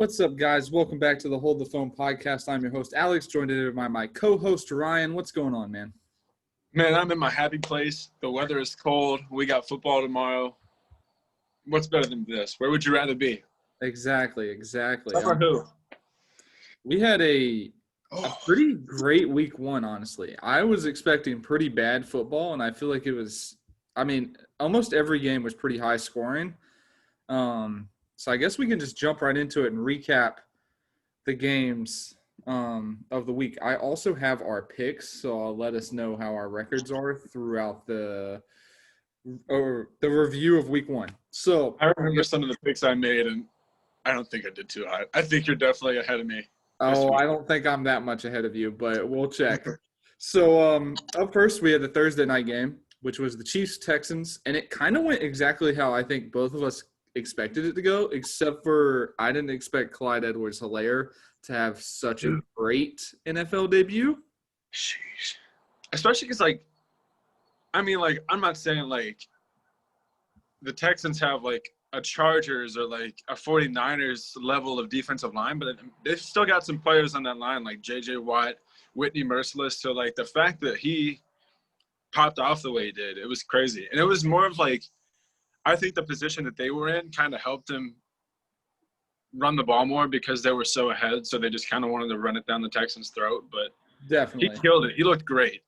What's up, guys? Welcome back to the Hold the Phone podcast. I'm your host, Alex, joined today by my co-host, Ryan. What's going on, man? Man, I'm in my happy place. The weather is cold. We got football tomorrow. What's better than this? Where would you rather be? Exactly. Or who? We had a pretty great week one, honestly. I was expecting pretty bad football, and I feel like almost every game was pretty high scoring. So I guess we can just jump right into it and recap the games of the week. I also have our picks, so I'll let us know how our records are throughout the review of week one. So I remember some of the picks I made, and I don't think I did too high. I think you're definitely ahead of me. Oh, I don't think I'm that much ahead of you, but we'll check. So up first, we had the Thursday night game, which was the Chiefs-Texans, and it kind of went exactly how I think both of us expected it to go, except for I didn't expect Clyde Edwards-Helaire to have such a great NFL debut. Sheesh. Especially because, I'm not saying, the Texans have, a Chargers or, a 49ers level of defensive line, but they've still got some players on that line, like J.J. Watt, Whitney Merciless. So, the fact that he popped off the way he did, it was crazy. And it was more of, I think the position that they were in kind of helped him run the ball more because they were so ahead. So they just kind of wanted to run it down the Texans' throat. But Definitely. he killed it. He looked great.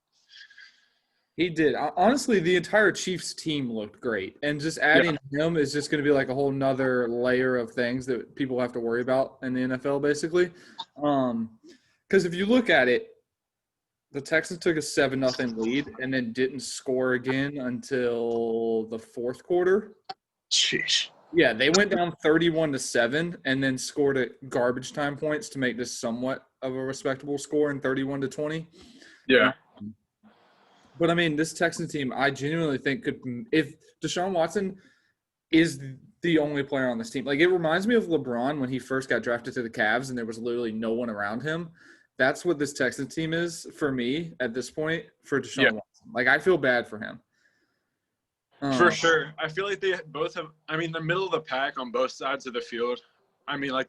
He did. Honestly, the entire Chiefs team looked great. And just adding him is just going to be like a whole nother layer of things that people have to worry about in the NFL, basically. Because if you look at it, the Texans took a 7-0 lead and then didn't score again until the fourth quarter. Sheesh. Yeah, they went down 31-7 and then scored at garbage time points to make this somewhat of a respectable score in 31-20. Yeah. But, this Texans team, I genuinely think could – if Deshaun Watson is the only player on this team. It reminds me of LeBron when he first got drafted to the Cavs and there was literally no one around him. That's what this Texans team is for me at this point for Deshaun Watson. I feel bad for him. For sure. I feel like they both have – the middle of the pack on both sides of the field.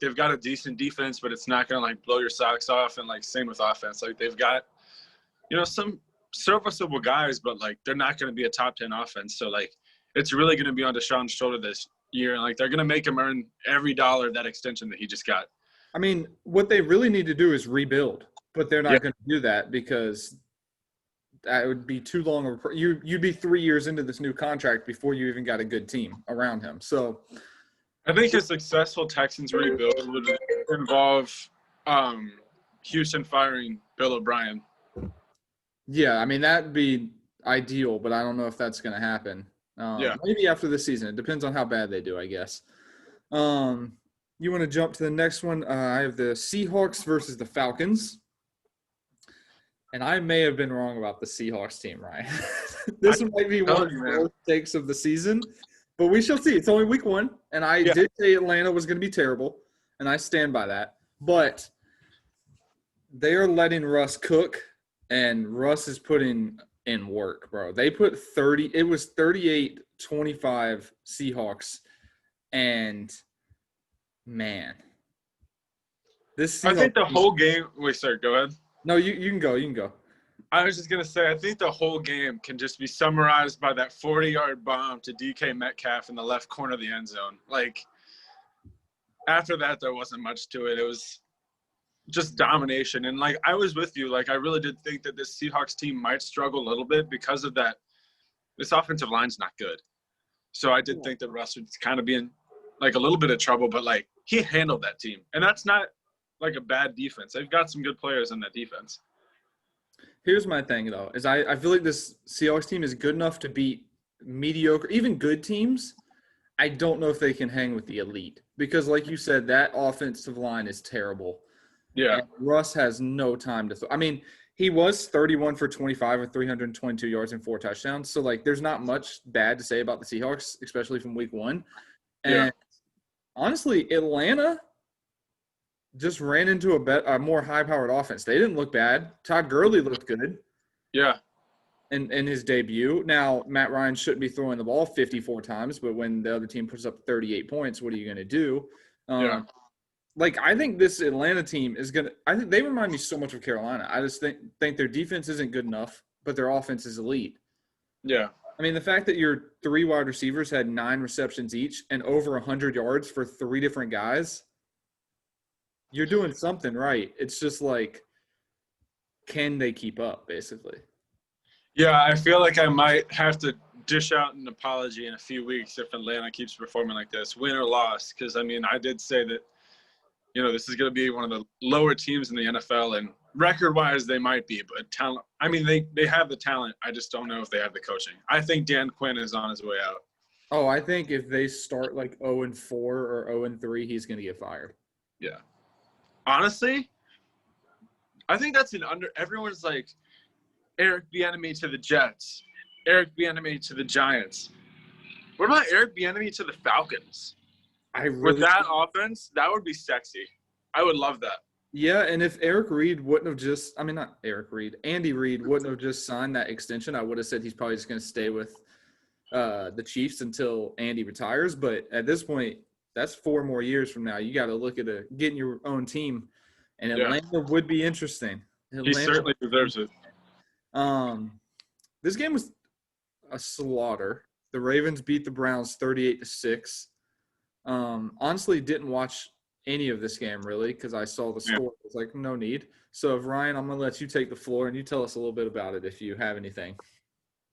They've got a decent defense, but it's not going to, blow your socks off. And, same with offense. They've got, some serviceable guys, but, they're not going to be a top 10 offense. So, it's really going to be on Deshaun's shoulder this year. And, they're going to make him earn every dollar of that extension that he just got. What they really need to do is rebuild, but they're not going to do that because that would be too long. You'd be 3 years into this new contract before you even got a good team around him. So I think a successful Texans rebuild would involve Houston firing Bill O'Brien. Yeah, that'd be ideal, but I don't know if that's going to happen. Maybe after the season. It depends on how bad they do, I guess. You want to jump to the next one? I have the Seahawks versus the Falcons. And I may have been wrong about the Seahawks team, Ryan. This might be one of the worst takes of the season, but we shall see. It's only week one, and I did say Atlanta was going to be terrible, and I stand by that. But they are letting Russ cook, and Russ is putting in work, bro. They put 30 – it was 38-25 Seahawks, and – man, I think the whole game – wait, sorry, go ahead. No, you can go. You can go. I was just going to say, I think the whole game can just be summarized by that 40-yard bomb to DK Metcalf in the left corner of the end zone. After that, there wasn't much to it. It was just domination. And, I was with you. I really did think that this Seahawks team might struggle a little bit because of that. This offensive line's not good. So I did think that Russ would kind of be in, a little bit of trouble, but, he handled that team. And that's not, a bad defense. They've got some good players in that defense. Here's my thing, though, is I feel like this Seahawks team is good enough to beat mediocre, even good teams. I don't know if they can hang with the elite because, like you said, that offensive line is terrible. Yeah. And Russ has no time to he was 31 for 25 with 322 yards and 4 touchdowns. So, there's not much bad to say about the Seahawks, especially from week one. And honestly, Atlanta just ran into a more high-powered offense. They didn't look bad. Todd Gurley looked good. Yeah. In his debut. Now, Matt Ryan shouldn't be throwing the ball 54 times, but when the other team puts up 38 points, what are you going to do? like I think this Atlanta team is gonna. I think they remind me so much of Carolina. I just think their defense isn't good enough, but their offense is elite. Yeah. I mean, the fact that your 3 wide receivers had 9 receptions each and over 100 yards for 3 different guys, you're doing something right. It's just like, can they keep up, basically? Yeah, I feel like I might have to dish out an apology in a few weeks if Atlanta keeps performing like this, win or loss. Because, I mean, I did say that, this is going to be one of the lower teams in the NFL, and record-wise they might be, but talent – I mean, they have the talent. I just don't know if they have the coaching. I think Dan Quinn is on his way out. Oh, I think if they start like 0-4 or 0-3, he's going to get fired. Yeah. Honestly, I think that's everyone's like Eric Bieniemy to the Jets, Eric Bieniemy to the Giants. What about Eric Bieniemy to the Falcons? With that offense, that would be sexy. I would love that. Yeah, and if Eric Reed wouldn't have just – I mean, not Eric Reed. Andy Reid wouldn't have just signed that extension, I would have said he's probably just going to stay with the Chiefs until Andy retires. But at this point, that's 4 more years from now. You got to look at getting your own team, and Atlanta would be interesting. He certainly deserves it. This game was a slaughter. The Ravens beat the Browns 38-6. Honestly, didn't watch any of this game really because I saw the score. I was like, no need. So, Ryan, I'm going to let you take the floor and you tell us a little bit about it if you have anything.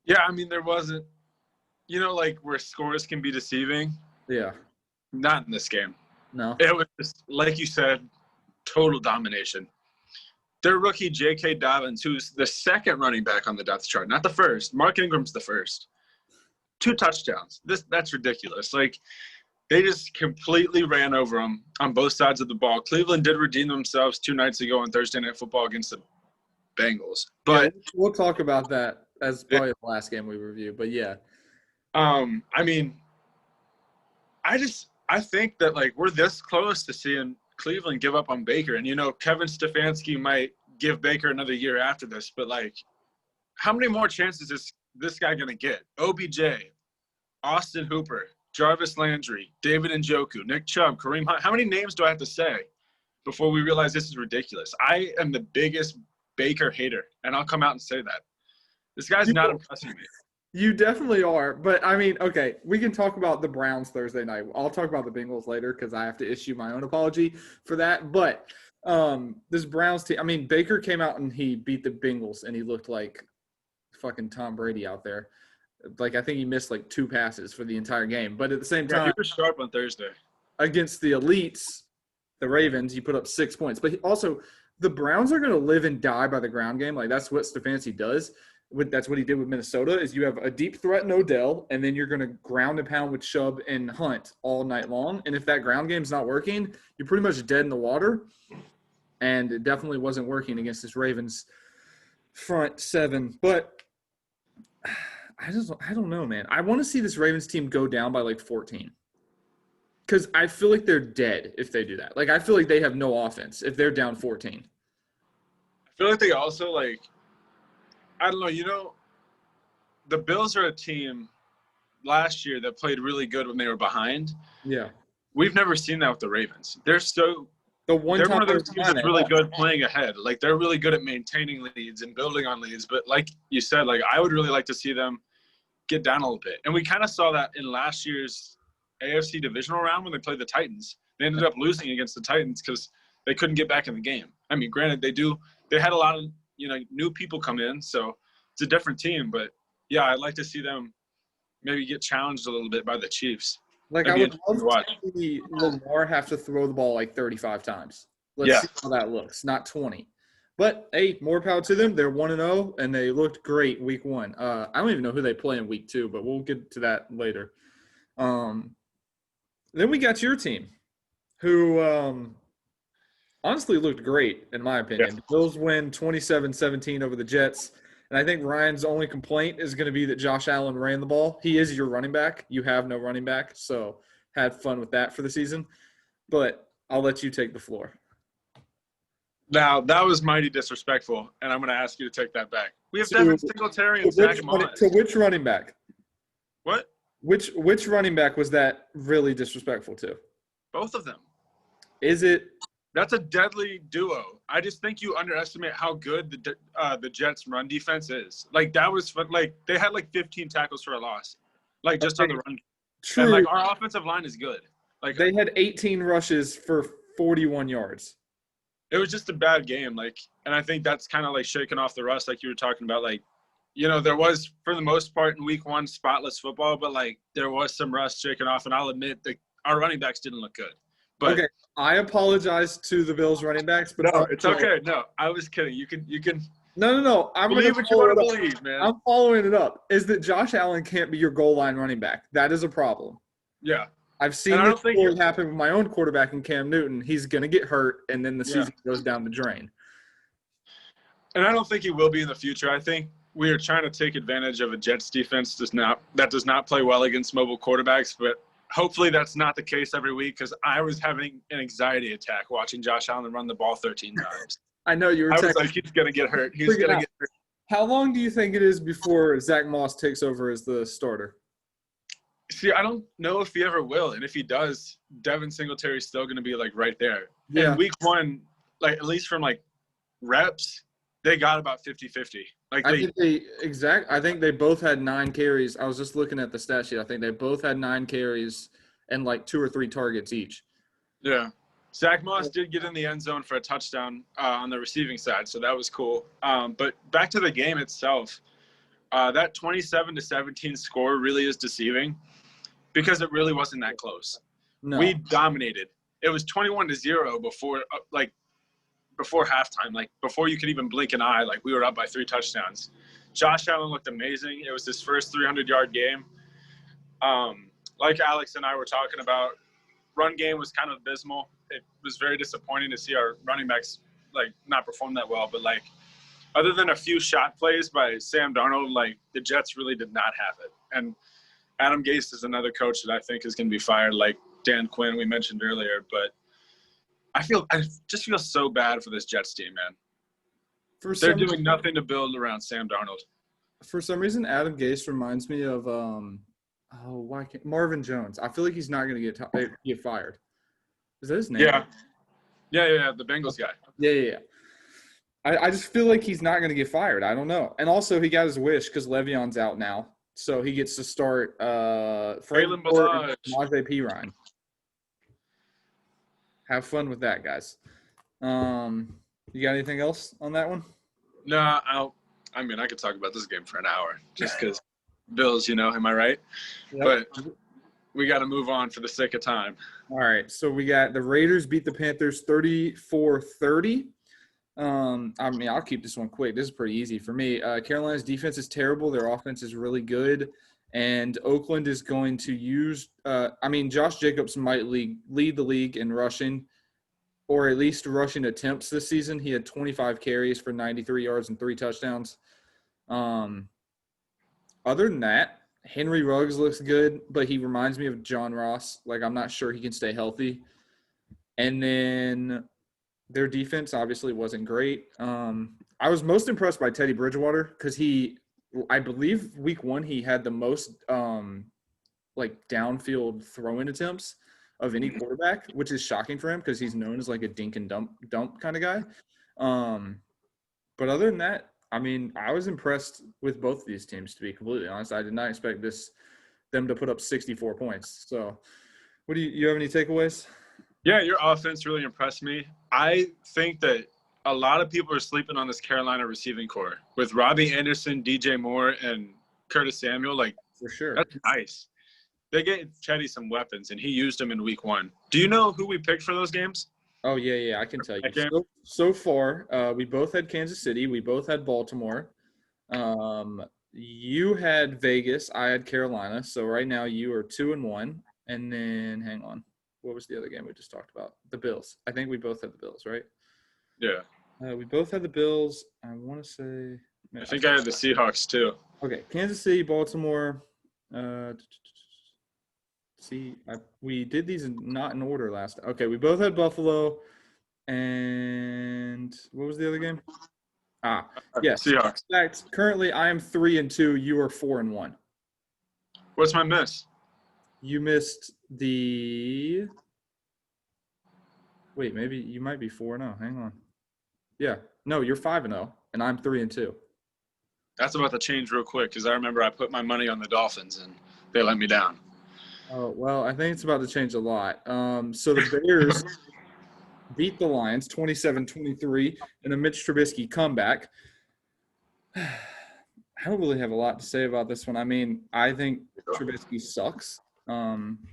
Yeah, I mean, there wasn't, like where scores can be deceiving. Yeah. Not in this game. No. It was just, like you said, total domination. Their rookie, J.K. Dobbins, who's the second running back on the depth chart, not the first. Mark Ingram's the first. 2 touchdowns. That's ridiculous. Like, they just completely ran over them on both sides of the ball. Cleveland did redeem themselves 2 nights ago on Thursday Night Football against the Bengals. But we'll talk about that as probably the last game we review. But, yeah. I mean, I think that, like, we're this close to seeing Cleveland give up on Baker. And, Kevin Stefanski might give Baker another year after this. But, like, how many more chances is this guy going to get? OBJ, Austin Hooper, Jarvis Landry, David Njoku, Nick Chubb, Kareem Hunt. How many names do I have to say before we realize this is ridiculous? I am the biggest Baker hater, and I'll come out and say that. This guy's not impressing me. You definitely are. But, I mean, okay, we can talk about the Browns Thursday night. I'll talk about the Bengals later because I have to issue my own apology for that. But this Browns team – I mean, Baker came out and he beat the Bengals, and he looked like fucking Tom Brady out there. Like, I think he missed, 2 passes for the entire game. But at the same time – he was sharp on Thursday. Against the elites, the Ravens, you put up 6 points. But also, the Browns are going to live and die by the ground game. Like, that's what Stefanski does. That's what he did with Minnesota is you have a deep threat in Odell, and then you're going to ground and pound with Chubb and Hunt all night long. And if that ground game's not working, you're pretty much dead in the water. And it definitely wasn't working against this Ravens front 7. But – I don't know, man. I want to see this Ravens team go down by 14. Because I feel like they're dead if they do that. Like, I feel like they have no offense if they're down 14. I feel like they also, I don't know, the Bills are a team last year that played really good when they were behind. Yeah. We've never seen that with the Ravens. They're one of those teams that's really good playing ahead. Like, they're really good at maintaining leads and building on leads. But like you said, I would really like to see them get down a little bit. And we kind of saw that in last year's AFC divisional round when they played the Titans. They ended up losing against the Titans because they couldn't get back in the game. I mean, granted, they had a lot of, new people come in, so it's a different team. But, yeah, I'd like to see them maybe get challenged a little bit by the Chiefs. I would love to see Lamar have to throw the ball 35 times. Let's see how that looks, not 20. But, hey, more power to them. They're 1-0, and they looked great week 1. I don't even know who they play in week 2, but we'll get to that later. Then we got your team, who honestly looked great, in my opinion. Yeah. The Bills win 27-17 over the Jets. And I think Ryan's only complaint is going to be that Josh Allen ran the ball. He is your running back. You have no running back, so had fun with that for the season. But I'll let you take the floor. Now, that was mighty disrespectful, and I'm going to ask you to take that back. We have Devin Singletary and Zach Moss. To which running back? What? Which running back was that really disrespectful to? Both of them. Is it? That's a deadly duo. I just think you underestimate how good the Jets' run defense is. Like that was like they had like 15 tackles for a loss, like just on the run. True. And like our offensive line is good. Like they had 18 rushes for 41 yards. It was just a bad game. Like, and I think that's kind of like shaking off the rust, like you were talking about. Like, you know, there was for the most part in week 1 spotless football, but like there was some rust shaking off. And I'll admit that our running backs didn't look good. But okay, I apologize to the Bills running backs, but no, it's okay. No, I was kidding. You can. No. I'm believe what you want to believe, man. I'm following it up. Is that Josh Allen can't be your goal line running back? That is a problem. Yeah, I've seen this before happen with my own quarterback in Cam Newton. He's going to get hurt, and then the season goes down the drain. And I don't think he will be in the future. I think we are trying to take advantage of a Jets defense that does not play well against mobile quarterbacks, but hopefully that's not the case every week because I was having an anxiety attack watching Josh Allen run the ball 13 times. I know you were. I was like, he's gonna get hurt. He's gonna get hurt. How long do you think it is before Zach Moss takes over as the starter? See, I don't know if he ever will, and if he does, Devin Singletary is still gonna be like right there. Yeah. In week 1, like at least from like reps, they got about 50-50. Like I think they both had 9 carries. I was just looking at the stat sheet. I think they both had 9 carries and like 2 or 3 targets each. Yeah. Zach Moss did get in the end zone for a touchdown on the receiving side, so that was cool. But back to the game itself, that 27-17 score really is deceiving because it really wasn't that close. No. We dominated. It was 21-0 before halftime, like before you could even blink an eye. Like we were up by 3 touchdowns. Josh Allen looked amazing. It was his first 300-yard game. Like Alex and I were talking about, run game was kind of abysmal. It was very disappointing to see our running backs like not perform that well. But like, other than a few shot plays by Sam Darnold, like the Jets really did not have it. And Adam Gase is another coach that I think is going to be fired, like Dan Quinn we mentioned earlier. But I just feel so bad for this Jets team, man. They're doing nothing to build around Sam Darnold. For some reason, Adam Gase reminds me of Marvin Jones. I feel like he's not going to get fired. Is that his name? Yeah. The Bengals guy. Yeah. I just feel like he's not going to get fired. I don't know. And also, he got his wish because Le'Veon's out now, so he gets to start Braylon Ballage. Samaje Perine. Have fun with that, guys. You got anything else on that one? No, I could talk about this game for an hour just because Bills, am I right? Yep. But we got to move on for the sake of time. All right. So we got the Raiders beat the Panthers 34-30. I'll keep this one quick. This is pretty easy for me. Carolina's defense is terrible. Their offense is really good. And Oakland is going to use Josh Jacobs might lead the league in rushing, or at least rushing attempts this season. He had 25 carries for 93 yards and 3 touchdowns. Other than that, Henry Ruggs looks good, but he reminds me of John Ross. Like, I'm not sure he can stay healthy. And then their defense obviously wasn't great. I was most impressed by Teddy Bridgewater because I believe week 1 he had the most downfield throw-in attempts of any quarterback, which is shocking for him because he's known as like a dink and dump kind of guy. But other than that, I was impressed with both of these teams, to be completely honest. I did not expect them to put up 64 points. So what do you have any takeaways? Yeah, your offense really impressed me. I think that a lot of people are sleeping on this Carolina receiving core with Robbie Anderson, DJ Moore, and Curtis Samuel. Like, for sure. That's nice. They gave Chetty some weapons, and he used them in week 1. Do you know who we picked for those games? Oh, yeah, I can tell you. So far, we both had Kansas City. We both had Baltimore. You had Vegas. I had Carolina. So right now you are 2-1. And then, hang on. What was the other game we just talked about? The Bills. I think we both had the Bills, right? Yeah. We both had the Bills. I want to say – I think I had the Seahawks too. Okay, Kansas City, Baltimore. We did these not in order last – okay, we both had Buffalo. And what was the other game? Yes. Seahawks. In fact, currently I am 3-2. You are 4-1. What's my miss? You missed the Wait, maybe you might be 4-0. Hang on. Yeah. No, you're 5-0, and I'm 3-2. That's about to change real quick because I remember I put my money on the Dolphins and they let me down. Oh, well, I think it's about to change a lot. So the Bears beat the Lions 27-23 in a Mitch Trubisky comeback. I don't really have a lot to say about this one. I mean, I think Trubisky sucks.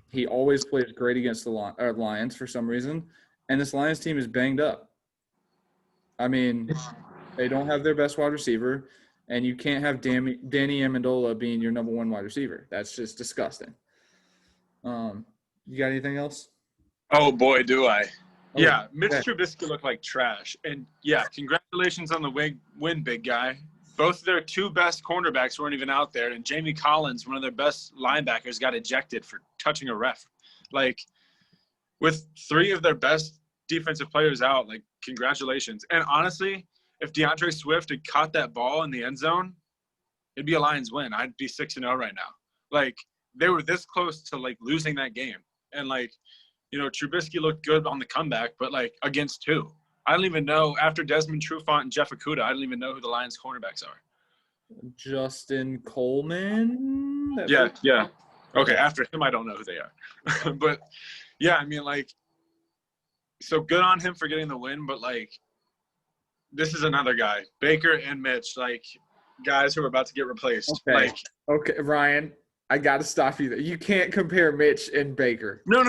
He always plays great against the Lions for some reason, and this Lions team is banged up. I mean, they don't have their best wide receiver, and you can't have Danny Amendola being your number one wide receiver. That's just disgusting. You got anything else? Oh, boy, do I. Oh, Yeah, Mitch okay. Trubisky looked like trash. And, yeah, congratulations on the win, big guy. Both their two best cornerbacks weren't even out there, and Jamie Collins, one of their best linebackers, got ejected for touching a ref. Like, with three of their best defensive players out, like, congratulations. And honestly, if DeAndre Swift had caught that ball in the end zone, it'd be a Lions win. I'd be 6-0 right now. Like, they were this close to, like, losing that game. And, like, you know, Trubisky looked good on the comeback, but, like, against who? I don't even know. After Desmond Trufant and Jeff Okudah, I don't even know who the Lions cornerbacks are. Justin Coleman? Yeah. Okay, after him, I don't know who they are. But, yeah, I mean, like, so good on him for getting the win, but, like, this is another guy. Baker and Mitch, like, guys who are about to get replaced. Okay. Okay, Ryan, I got to stop you there. You can't compare Mitch and Baker. No.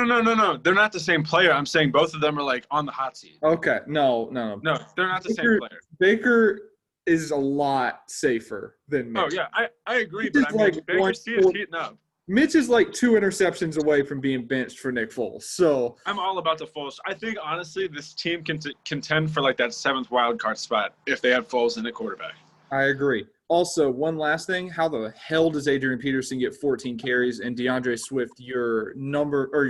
They're not the same player. I'm saying both of them are, like, on the hot seat. Okay. No. No, they're not the same player. Baker is a lot safer than Mitch. Oh, yeah, I agree, Mitch but I mean, like Baker's team is heating up. Mitch is like 2 interceptions away from being benched for Nick Foles. So I'm all about the Foles. I think, honestly, this team can contend for, like, that 7th wild card spot if they had Foles in at quarterback. I agree. Also, one last thing. How the hell does Adrian Peterson get 14 carries and DeAndre Swift, your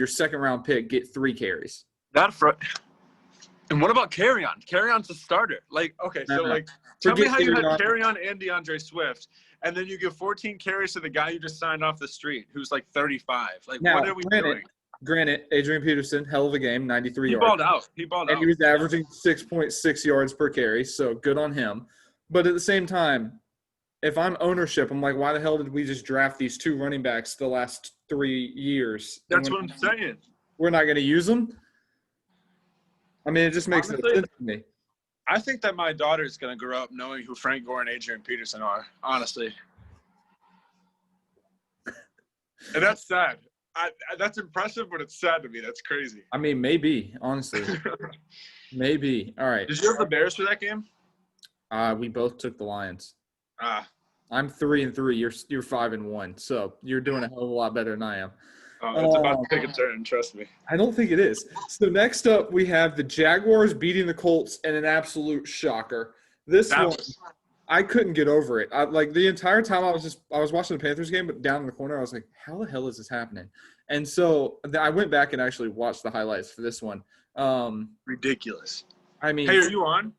second-round pick, get 3 carries? And what about Kerryon? Kerryon's a starter. Like, okay, so, like, tell me how you had Kerryon and DeAndre Swift, and then you give 14 carries to the guy you just signed off the street who's, like, 35. Like, now, what are we doing? Granted, Adrian Peterson, hell of a game, 93 yards. He balled out. And he was averaging 6.6 yards per carry, so good on him. But at the same time, if I'm ownership, I'm like, why the hell did we just draft these 2 running backs the last 3 years? That's what I'm saying. We're not going to use them? I mean, it just makes no sense to me. I think that my daughter is going to grow up knowing who Frank Gore and Adrian Peterson are, honestly. And that's sad. That's impressive, but it's sad to me. That's crazy. I mean, maybe, honestly. Maybe. All right. Did you have the Bears for that game? We both took the Lions. I'm 3-3. You're 5-1. So you're doing a hell of a lot better than I am. It's about to take a turn, trust me. I don't think it is. So next up, we have the Jaguars beating the Colts in an absolute shocker. I couldn't get over it. Like the entire time I was watching the Panthers game, but down in the corner, I was like, how the hell is this happening? And so I went back and actually watched the highlights for this one. Ridiculous. I mean, hey, are you on?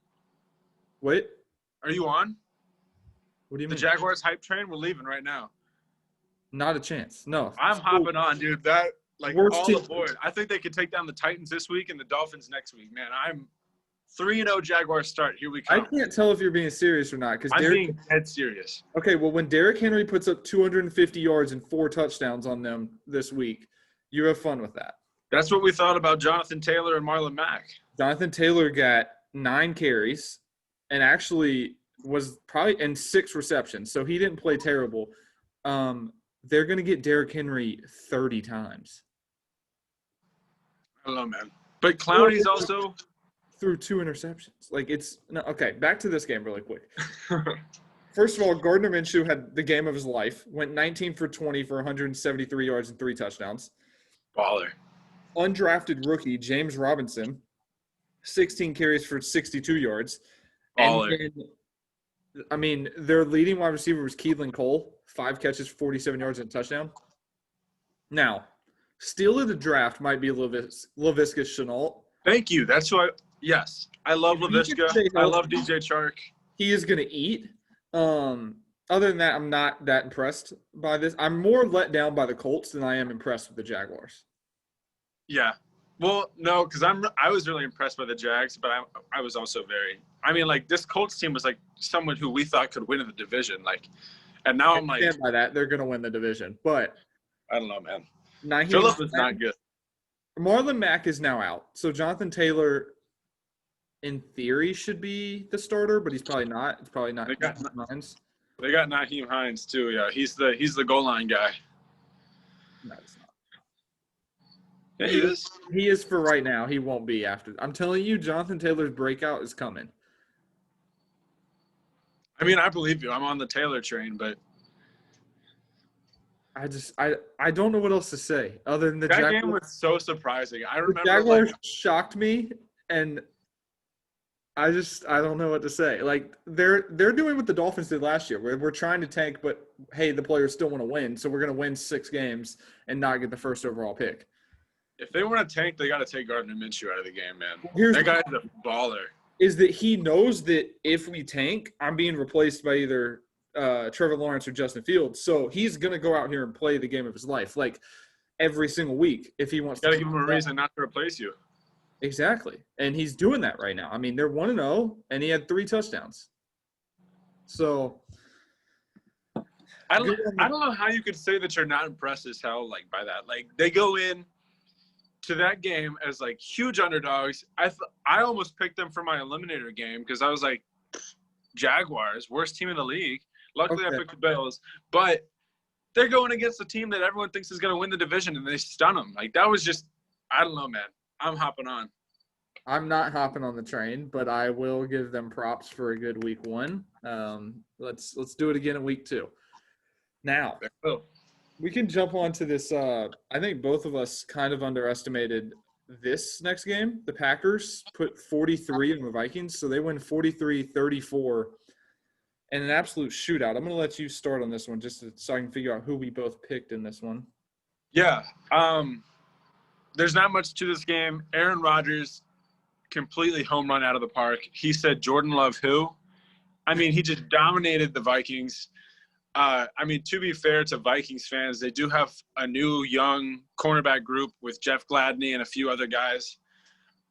Wait. Are you on? What do you mean? The Jaguars hype train? We're leaving right now. Not a chance. No. I'm hopping on, dude. That, like, all aboard. I think they could take down the Titans this week and the Dolphins next week. Man, I'm 3-0 Jaguars start. Here we come. I can't tell if you're being serious or not. I'm being dead serious. Okay, well, when Derrick Henry puts up 250 yards and 4 touchdowns on them this week, you have fun with that. That's what we thought about Jonathan Taylor and Marlon Mack. Jonathan Taylor got 9 carries and actually was probably in 6 receptions, so he didn't play terrible. They're going to get Derrick Henry 30 times. I don't know, man. But Clowney's also threw 2 interceptions. Like, it's – no. Okay, back to this game really quick. First of all, Gardner Minshew had the game of his life, went 19 for 20 for 173 yards and 3 touchdowns. Baller. Undrafted rookie James Robinson, 16 carries for 62 yards. Baller. And then, I mean, their leading wide receiver was Keelan Cole, 5 catches, 47 yards, and a touchdown. Now, steal of the draft might be Laviska Shenault. Thank you. That's who yes. I love Laviska. I love DJ Chark. He is going to eat. Other than that, I'm not that impressed by this. I'm more let down by the Colts than I am impressed with the Jaguars. Yeah. Well, no, because I was really impressed by the Jags, but I was also this Colts team was like someone who we thought could win in the division, and now I'm like, by that they're gonna win the division, but I don't know, man. Naheem Phillip is not good. Marlon Mack is now out, so Jonathan Taylor, in theory, should be the starter, but he's probably not. It's probably not. They got Nyheim Hines too. Yeah, he's the goal line guy. No, it's not. Yeah, he is. He is for right now. He won't be after. I'm telling you, Jonathan Taylor's breakout is coming. I mean, I believe you. I'm on the Taylor train, but I don't know what else to say other than that game was so surprising. I remember the Jaguars shocked me, and I don't know what to say. Like they're doing what the Dolphins did last year, where we're trying to tank, but hey, the players still want to win, so we're going to win 6 games and not get the first overall pick. If they want to tank, they got to take Gardner Minshew out of the game, man. That guy's a baller. Is that he knows that if we tank, I'm being replaced by either Trevor Lawrence or Justin Fields. So he's going to go out here and play the game of his life, like every single week if he wants to. You got to give him a reason not to replace you. Exactly. And he's doing that right now. I mean, they're 1-0, and he had 3 touchdowns. So I don't know how you could say that you're not impressed as hell, by that. They go in to that game as huge underdogs. I almost picked them for my eliminator game because I was like, Jaguars, worst team in the league. Luckily, I picked the Bills, but they're going against a team that everyone thinks is going to win the division, and they stun them. That was just, I don't know, man. I'm hopping on. I'm not hopping on the train, but I will give them props for a good week 1. Let's do it again in week 2. Now, we can jump on to this. I think both of us kind of underestimated this next game. The Packers put 43 on the Vikings, so they win 43-34 in an absolute shootout. I'm going to let you start on this one just so I can figure out who we both picked in this one. Yeah. There's not much to this game. Aaron Rodgers completely home run out of the park. He said Jordan Love who? I mean, he just dominated the Vikings. To be fair to Vikings fans, they do have a new young cornerback group with Jeff Gladney and a few other guys.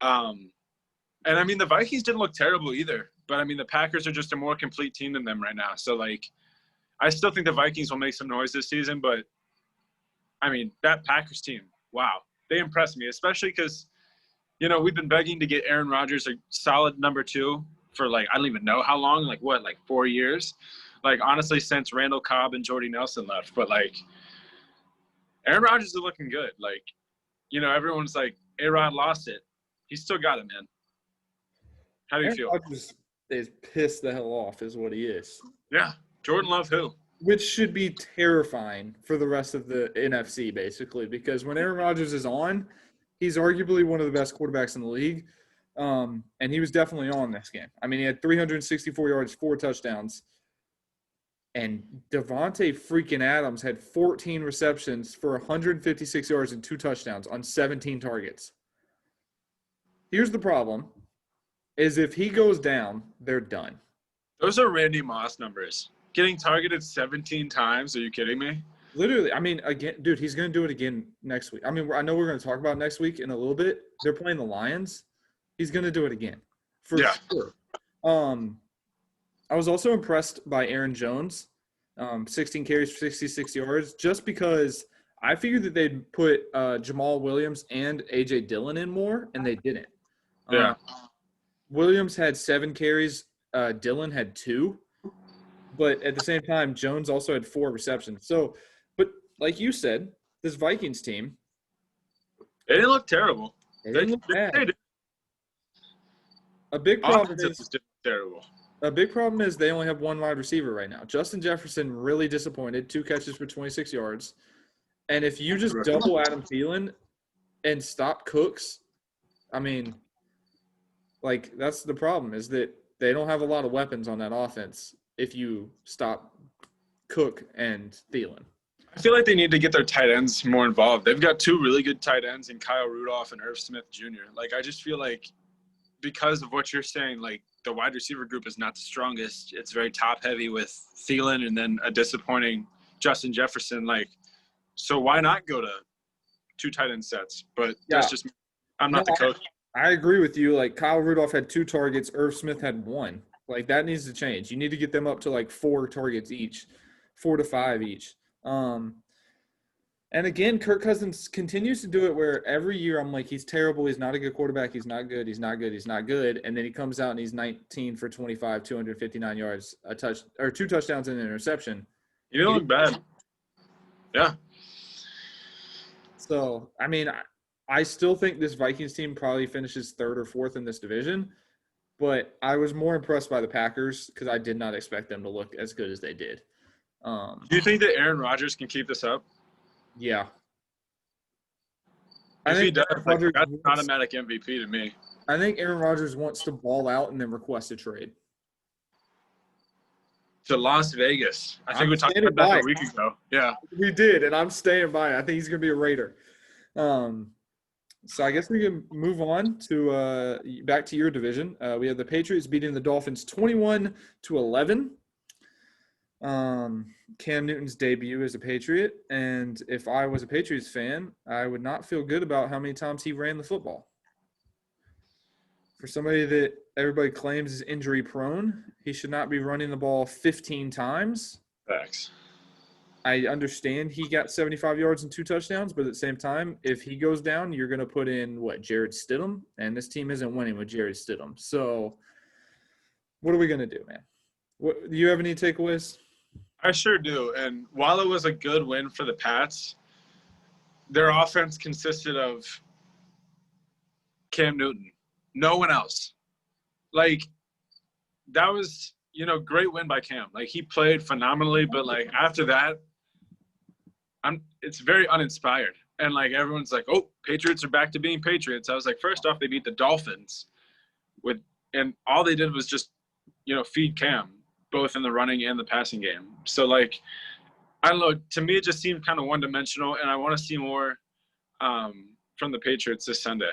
The Vikings didn't look terrible either. But, the Packers are just a more complete team than them right now. So, I still think the Vikings will make some noise this season. But, that Packers team, wow. They impressed me, especially because, we've been begging to get Aaron Rodgers a solid number 2 for, I don't even know how long, 4 years? Honestly, since Randall Cobb and Jordy Nelson left. But, Aaron Rodgers is looking good. Everyone's like, A-Rod lost it. He still got it, man. How do you feel? Rodgers is pissed the hell off is what he is. Yeah. Jordan Love who? Which should be terrifying for the rest of the NFC, basically, because when Aaron Rodgers is on, he's arguably one of the best quarterbacks in the league. And he was definitely on this game. He had 364 yards, 4 touchdowns. And Devontae freaking Adams had 14 receptions for 156 yards and 2 touchdowns on 17 targets. Here's the problem, is if he goes down, they're done. Those are Randy Moss numbers. Getting targeted 17 times, are you kidding me? Literally, again, dude, he's going to do it again next week. I know we're going to talk about next week in a little bit. They're playing the Lions. He's going to do it again, for sure. I was also impressed by Aaron Jones, 16 carries for 66 yards, just because I figured that they'd put Jamal Williams and A.J. Dillon in more, and they didn't. Yeah. Williams had 7 carries. Dillon had 2. But at the same time, Jones also had 4 receptions. So, but like you said, this Vikings team. They didn't look terrible. They didn't look bad. A big problem is terrible. A big problem is they only have 1 wide receiver right now. Justin Jefferson really disappointed, 2 catches for 26 yards. And if you just double Adam Thielen and stop Cooks, that's the problem, is that they don't have a lot of weapons on that offense if you stop Cook and Thielen. I feel like they need to get their tight ends more involved. They've got 2 really good tight ends in Kyle Rudolph and Irv Smith Jr. I just feel like because of what you're saying, the wide receiver group is not the strongest. It's very top-heavy with Thielen and then a disappointing Justin Jefferson. So why not go to 2 tight end sets? But that's just I'm not the coach. I agree with you. Like, Kyle Rudolph had 2 targets. Irv Smith had 1. Like, that needs to change. You need to get them up to like 4 targets each, 4 to 5 each. And again, Kirk Cousins continues to do it where every year I'm like, he's terrible. He's not a good quarterback. He's not good. He's not good. He's not good. And then he comes out and he's 19 for 25, 259 yards, 2 touchdowns and an interception. You don't look bad. Yeah. So, I mean, I still think this Vikings team probably finishes 3rd or 4th in this division. But I was more impressed by the Packers because I did not expect them to look as good as they did. Do you think that Aaron Rodgers can keep this up? Yeah. If he does, that's an automatic MVP to me. I think Aaron Rodgers wants to ball out and then request a trade. To Las Vegas. I think we talked about that a week ago. Yeah. We did, and I'm staying by it. I think he's going to be a Raider. So I guess we can move on to back to your division. We have the Patriots beating the Dolphins 21-11. Cam Newton's debut as a Patriot, and if I was a Patriots fan, I would not feel good about how many times he ran the football. For somebody that everybody claims is injury prone, he should not be running the ball 15 times. Facts. I understand he got 75 yards and 2 touchdowns, but at the same time, if he goes down, you're going to put in, Jarrett Stidham? And this team isn't winning with Jarrett Stidham. So what are we going to do, man? Do you have any takeaways? I sure do. And while it was a good win for the Pats, their offense consisted of Cam Newton. No one else. Like, that was, great win by Cam. Like, he played phenomenally, but, like, after that, it's very uninspired. And, like, everyone's like, oh, Patriots are back to being Patriots. I was like, first off, they beat the Dolphins and all they did was just, feed Cam, both in the running and the passing game. So, like, I don't know. To me, it just seemed kind of one-dimensional, and I want to see more from the Patriots this Sunday.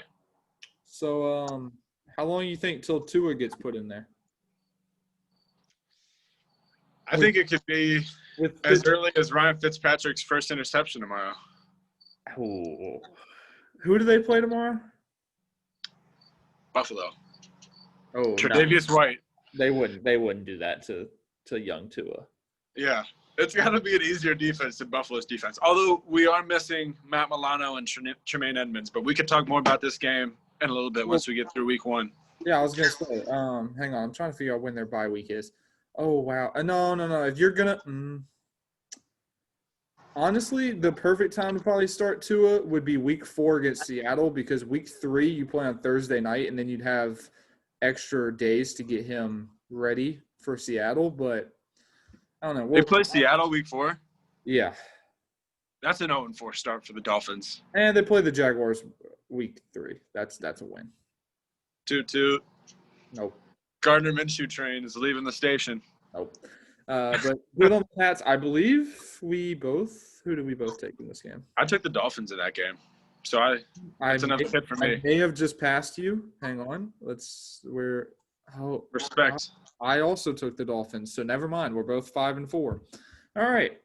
So, how long do you think till Tua gets put in there? I think it could be as early as Ryan Fitzpatrick's first interception tomorrow. Oh. Who do they play tomorrow? Buffalo. Oh, Tre'Davious White. They wouldn't do that to young Tua. Yeah. It's got to be an easier defense than Buffalo's defense. Although we are missing Matt Milano and Tremaine Edmonds, but we could talk more about this game in a little bit once we get through week 1. Yeah, I was going to say, hang on. I'm trying to figure out when their bye week is. Oh, wow. No. If you're going to honestly, the perfect time to probably start Tua would be week 4 against Seattle because week 3 you play on Thursday night and then you'd have extra days to get him ready for Seattle. But I don't know. They play Seattle week 4? Yeah. That's an 0-4 start for the Dolphins. And they play the Jaguars week 3. That's a win. 2-2. Nope. Gardner Minshew train is leaving the station. Nope. But good on the Pats. I believe who did we both take in this game? I took the Dolphins in that game. So that's another hit for me. I may have just passed you. Hang on. Respect. I also took the Dolphins, so never mind. We're both 5-4. All right.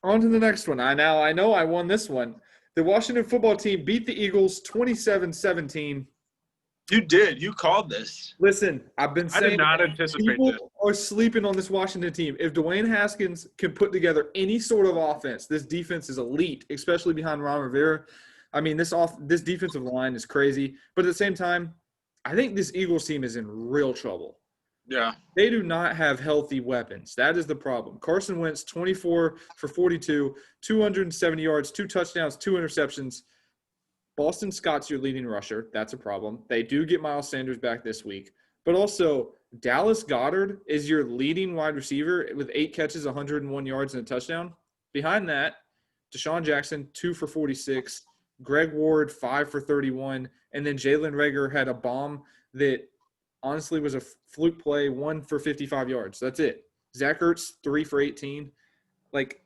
On to the next one. I know I won this one. The Washington football team beat the Eagles 27-17. You did. You called this. Listen, I've been saying I did not anticipate this. People are sleeping on this Washington team. If Dwayne Haskins can put together any sort of offense, this defense is elite, especially behind Ron Rivera. I mean, this defensive line is crazy. But at the same time, I think this Eagles team is in real trouble. Yeah. They do not have healthy weapons. That is the problem. Carson Wentz, 24 for 42, 270 yards, 2 touchdowns, 2 interceptions. Boston Scott's your leading rusher. That's a problem. They do get Miles Sanders back this week. But also, Dallas Goedert is your leading wide receiver with 8 catches, 101 yards, and a touchdown. Behind that, Deshaun Jackson, 2 for 46. Greg Ward, 5 for 31. And then Jalen Reagor had a bomb that honestly was a fluke play, 1 for 55 yards. That's it. Zach Ertz, 3 for 18. Like,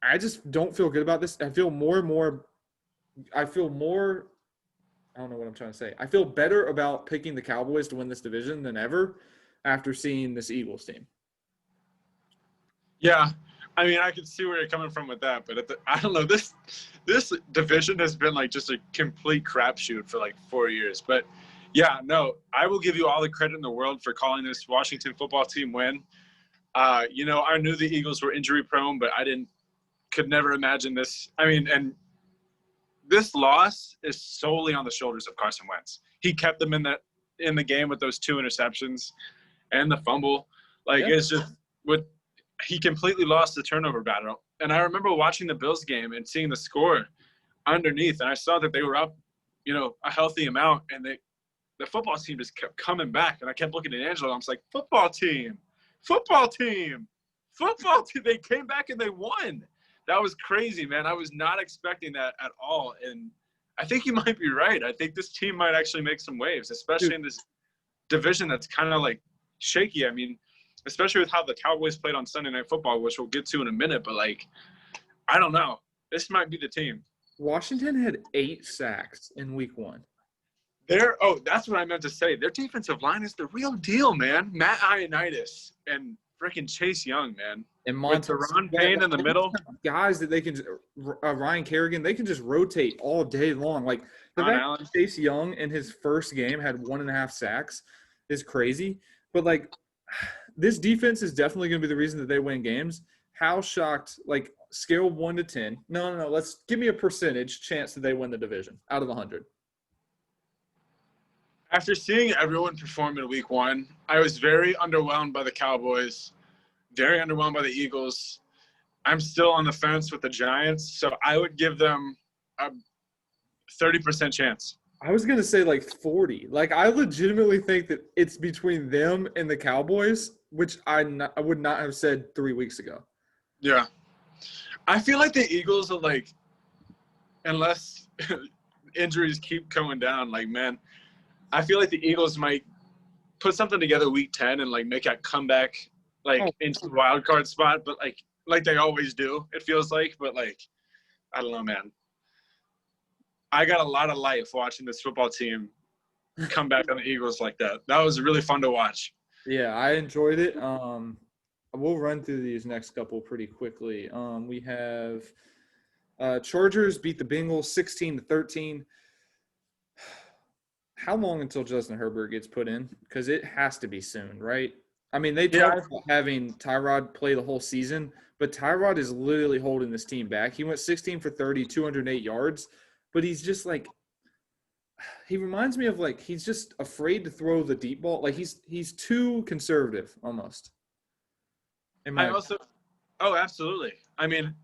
I just don't feel good about this. I feel more – I don't know what I'm trying to say. I feel better about picking the Cowboys to win this division than ever after seeing this Eagles team. Yeah. I mean, I can see where you're coming from with that, but I don't know. This division has been like just a complete crapshoot for like 4 years. But yeah, no, I will give you all the credit in the world for calling this Washington football team win. I knew the Eagles were injury prone, but could never imagine this. I mean, and this loss is solely on the shoulders of Carson Wentz. He kept them in the game with those 2 interceptions and the fumble. It's just he completely lost the turnover battle. And I remember watching the Bills game and seeing the score underneath, and I saw that they were up, a healthy amount, and the football team just kept coming back. And I kept looking at Angelo, and I was like, football team. They came back and they won. That was crazy, man. I was not expecting that at all. And I think you might be right. I think this team might actually make some waves, especially in this division that's kind of like shaky. I mean, especially with how the Cowboys played on Sunday Night Football, which we'll get to in a minute. But, I don't know. This might be the team. Washington had 8 sacks in week 1. That's what I meant to say. Their defensive line is the real deal, man. Matt Ioannidis and freaking Chase Young, man. And with Deron Payne in the middle. Guys that they can Ryan Kerrigan, they can just rotate all day long. Like the fact that Chase Young in his first game had 1.5 sacks is crazy. But this defense is definitely going to be the reason that they win games. How shocked, scale 1 to 10. No. Let's give me a percentage chance that they win the division out of 100. After seeing everyone perform in week 1, I was very underwhelmed by the Cowboys, very underwhelmed by the Eagles. I'm still on the fence with the Giants, so I would give them a 30% chance. I was going to say 40. I legitimately think that it's between them and the Cowboys, which I would not have said 3 weeks ago. Yeah. I feel like the Eagles are unless injuries keep going down, man, I feel like the Eagles might put something together week 10 and make a comeback into the wild card spot, but like they always do, it feels like. But I don't know, man. I got a lot of life watching this football team come back on the Eagles like that. That was really fun to watch. Yeah, I enjoyed it. We'll run through these next couple pretty quickly. We have Chargers beat the Bengals 16-13. How long until Justin Herbert gets put in? Because it has to be soon, right? I mean, they talked about having Tyrod play the whole season, but Tyrod is literally holding this team back. He went 16 for 30, 208 yards, but he's just he reminds me of he's just afraid to throw the deep ball. He's too conservative almost. Absolutely. I mean,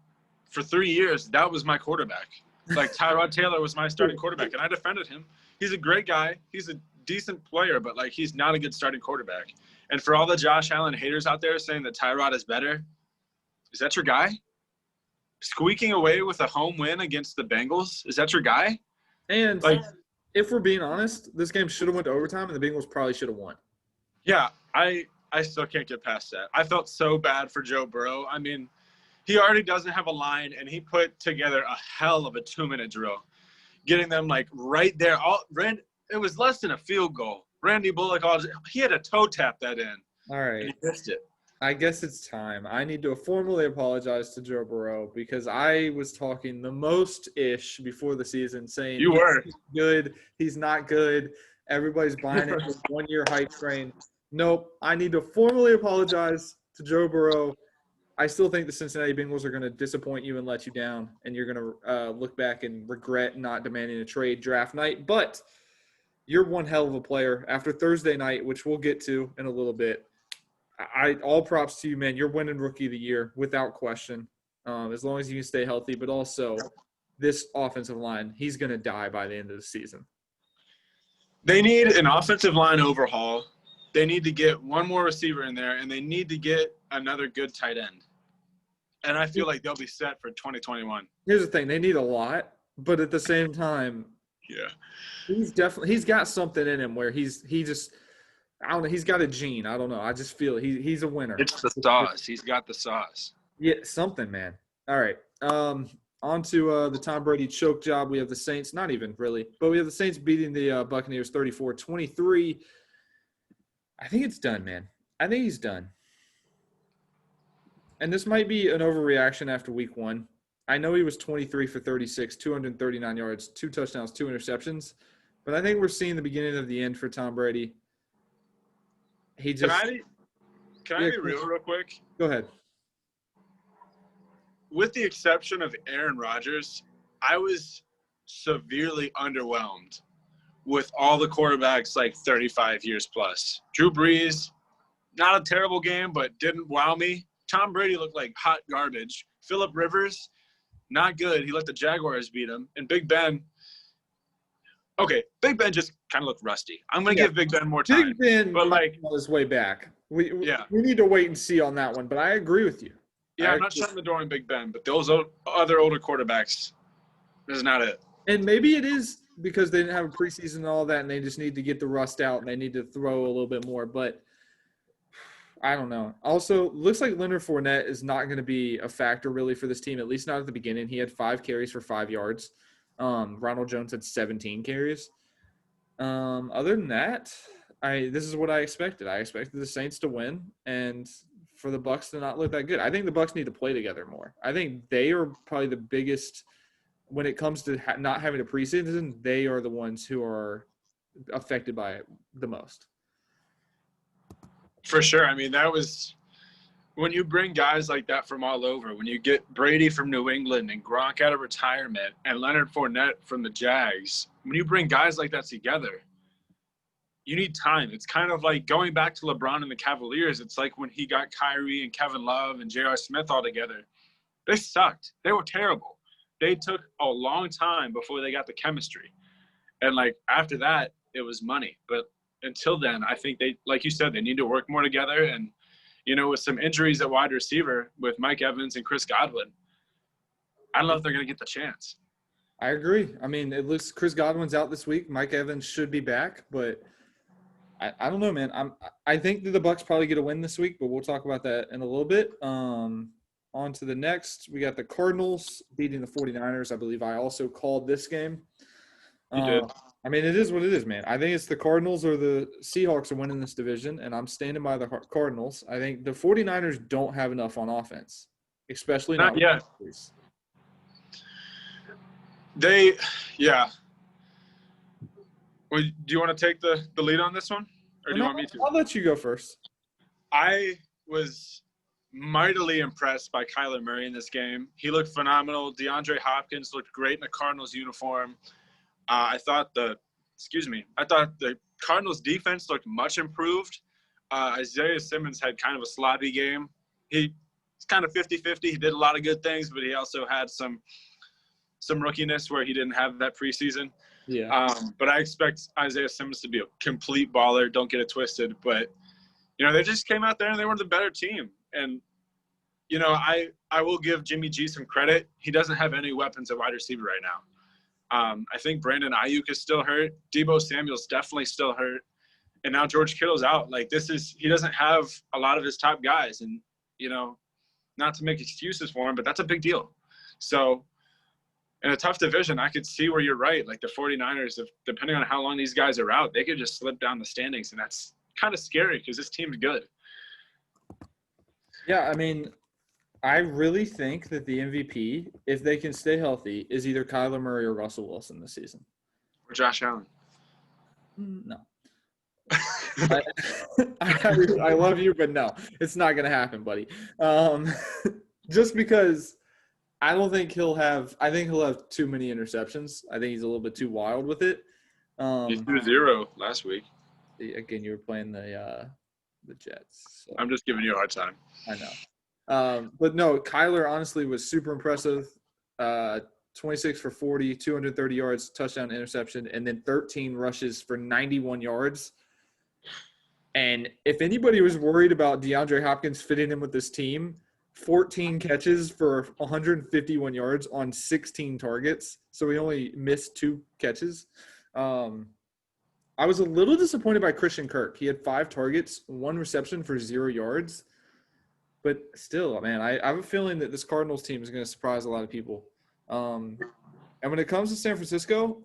for 3 years, that was my quarterback. Tyrod Taylor was my starting quarterback, and I defended him. He's a great guy. He's a decent player, but he's not a good starting quarterback. And for all the Josh Allen haters out there saying that Tyrod is better, is that your guy? Squeaking away with a home win against the Bengals, is that your guy? And if we're being honest, this game should have went to overtime, and the Bengals probably should have won. Yeah, I still can't get past that. I felt so bad for Joe Burrow. I mean, he already doesn't have a line, and he put together a hell of a 2-minute drill, getting them right there. It was less than a field goal. Randy Bullock, he had a toe tap that in. All right. And he missed it. I guess it's time. I need to formally apologize to Joe Burrow because I was talking the most-ish before the season saying you were he's good, he's not good, everybody's buying it with 1-year hype train. Nope. I need to formally apologize to Joe Burrow. I still think the Cincinnati Bengals are going to disappoint you and let you down, and you're going to look back and regret not demanding a trade draft night. But you're one hell of a player. After Thursday night, which we'll get to in a little bit, all props to you, man. You're winning Rookie of the Year without question, as long as you can stay healthy. But also, this offensive line, he's going to die by the end of the season. They need an offensive line overhaul. They need to get one more receiver in there, and they need to get another good tight end. And I feel like they'll be set for 2021. Here's the thing. They need a lot, but at the same time, he's got something in him where he just – I don't know. He's got a gene. I don't know. I just feel he's a winner. It's the sauce. He's got the sauce. Yeah, something, man. All right. On to the Tom Brady choke job. We have the Saints – not even really, but we have the Saints beating the Buccaneers 34-23. I think it's done, man. I think he's done. and this might be an overreaction after week 1. I know he was 23 for 36, 239 yards, 2 touchdowns, 2 interceptions, but I think we're seeing the beginning of the end for Tom Brady. He just Can I be real quick? Go ahead. With the exception of Aaron Rodgers, I was severely underwhelmed with all the quarterbacks like 35 years plus. Drew Brees, not a terrible game, but didn't wow me. Tom Brady looked like hot garbage. Phillip Rivers, not good. He let the Jaguars beat him. And Big Ben, Big Ben just kind of looked rusty. I'm going to give Big Ben more time. Big Ben on his way back. We need to wait and see on that one, but I agree with you. Yeah, I'm not shutting the door on Big Ben, but those other older quarterbacks, this is not it. And maybe it is because they didn't have a preseason and all that, and they just need to get the rust out, and they need to throw a little bit more. But I don't know. Also, looks like Leonard Fournette is not going to be a factor really for this team, at least not at the beginning. He had 5 carries for 5 yards. Ronald Jones had 17 carries. Other than that, this is what I expected. I expected the Saints to win and for the Bucs to not look that good. I think the Bucs need to play together more. I think they are probably the biggest when it comes to not having a preseason. They are the ones who are affected by it the most. For sure. I mean, that was when you bring guys like that from all over, when you get Brady from New England and Gronk out of retirement and Leonard Fournette from the Jags, when you bring guys like that together, you need time. It's kind of like going back to LeBron and the Cavaliers. It's like when he got Kyrie and Kevin Love and J.R. Smith all together. They sucked. They were terrible. They took a long time before they got the chemistry. And, after that, it was money. But until then, I think they, like you said, they need to work more together. And, with some injuries at wide receiver with Mike Evans and Chris Godwin, I don't know if they're going to get the chance. I agree. I mean, it looks Chris Godwin's out this week. Mike Evans should be back, but I don't know, man. I think that the Bucs probably get a win this week, but we'll talk about that in a little bit. On to the next. We got the Cardinals beating the 49ers. I believe I also called this game. You did. I mean, it is what it is, man. I think it's the Cardinals or the Seahawks are winning this division, and I'm standing by the Cardinals. I think the 49ers don't have enough on offense, especially not yet. Well, do you want to take the lead on this one? Or do you want me to? I'll let you go first. I was mightily impressed by Kyler Murray in this game. He looked phenomenal. DeAndre Hopkins looked great in the Cardinals uniform. I thought the Cardinals defense looked much improved. Isaiah Simmons had kind of a sloppy game. He's kind of 50-50. He did a lot of good things, but he also had some rookiness where he didn't have that preseason. Yeah. But I expect Isaiah Simmons to be a complete baller. Don't get it twisted. But, they just came out there and they were the better team. And, I will give Jimmy G some credit. He doesn't have any weapons at wide receiver right now. I think Brandon Ayuk is still hurt. Deebo Samuel's definitely still hurt. And now George Kittle's out. He doesn't have a lot of his top guys. And, not to make excuses for him, but that's a big deal. So, in a tough division, I could see where you're right. Like the 49ers, depending on how long these guys are out, they could just slip down the standings. And that's kind of scary because this team's good. Yeah, I mean, I really think that the MVP, if they can stay healthy, is either Kyler Murray or Russell Wilson this season. Or Josh Allen. No. I love you, but no. It's not going to happen, buddy. Just because – I think he'll have too many interceptions. I think he's a little bit too wild with it. He threw 0 last week. Again, you were playing the Jets. So. I'm just giving you a hard time. I know. But no, Kyler honestly was super impressive. 26 for 40, 230 yards, touchdown, interception, and then 13 rushes for 91 yards. And if anybody was worried about DeAndre Hopkins fitting in with this team, 14 catches for 151 yards on 16 targets. So he only missed 2 catches. I was a little disappointed by Christian Kirk. He had 5 targets, 1 reception for 0 yards. But still, man, I have a feeling that this Cardinals team is going to surprise a lot of people. And when it comes to San Francisco,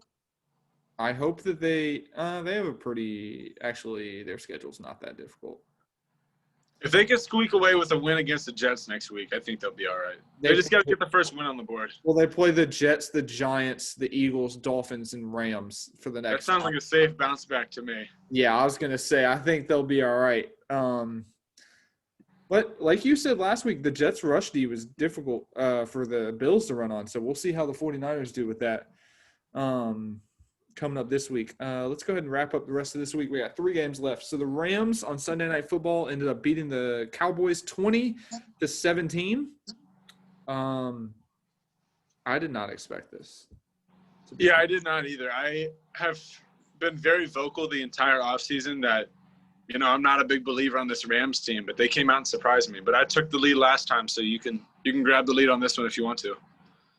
I hope that they have a pretty – actually, their schedule's not that difficult. If they can squeak away with a win against the Jets next week, I think they'll be all right. They just got to get the first win on the board. Well, they play the Jets, the Giants, the Eagles, Dolphins, and Rams for the next. That sounds like a safe bounce back to me. Yeah, I was gonna say I think they'll be all right. But like you said last week, the Jets' rush D was difficult for the Bills to run on. So we'll see how the 49ers do with that coming up this week. Let's go ahead and wrap up the rest of this week. We got 3 games left. So the Rams on Sunday Night Football ended up beating the Cowboys 20-17. I did not expect this. Yeah, I did not either. I have been very vocal the entire offseason that, I'm not a big believer on this Rams team, but they came out and surprised me. But I took the lead last time, so you can grab the lead on this one if you want to.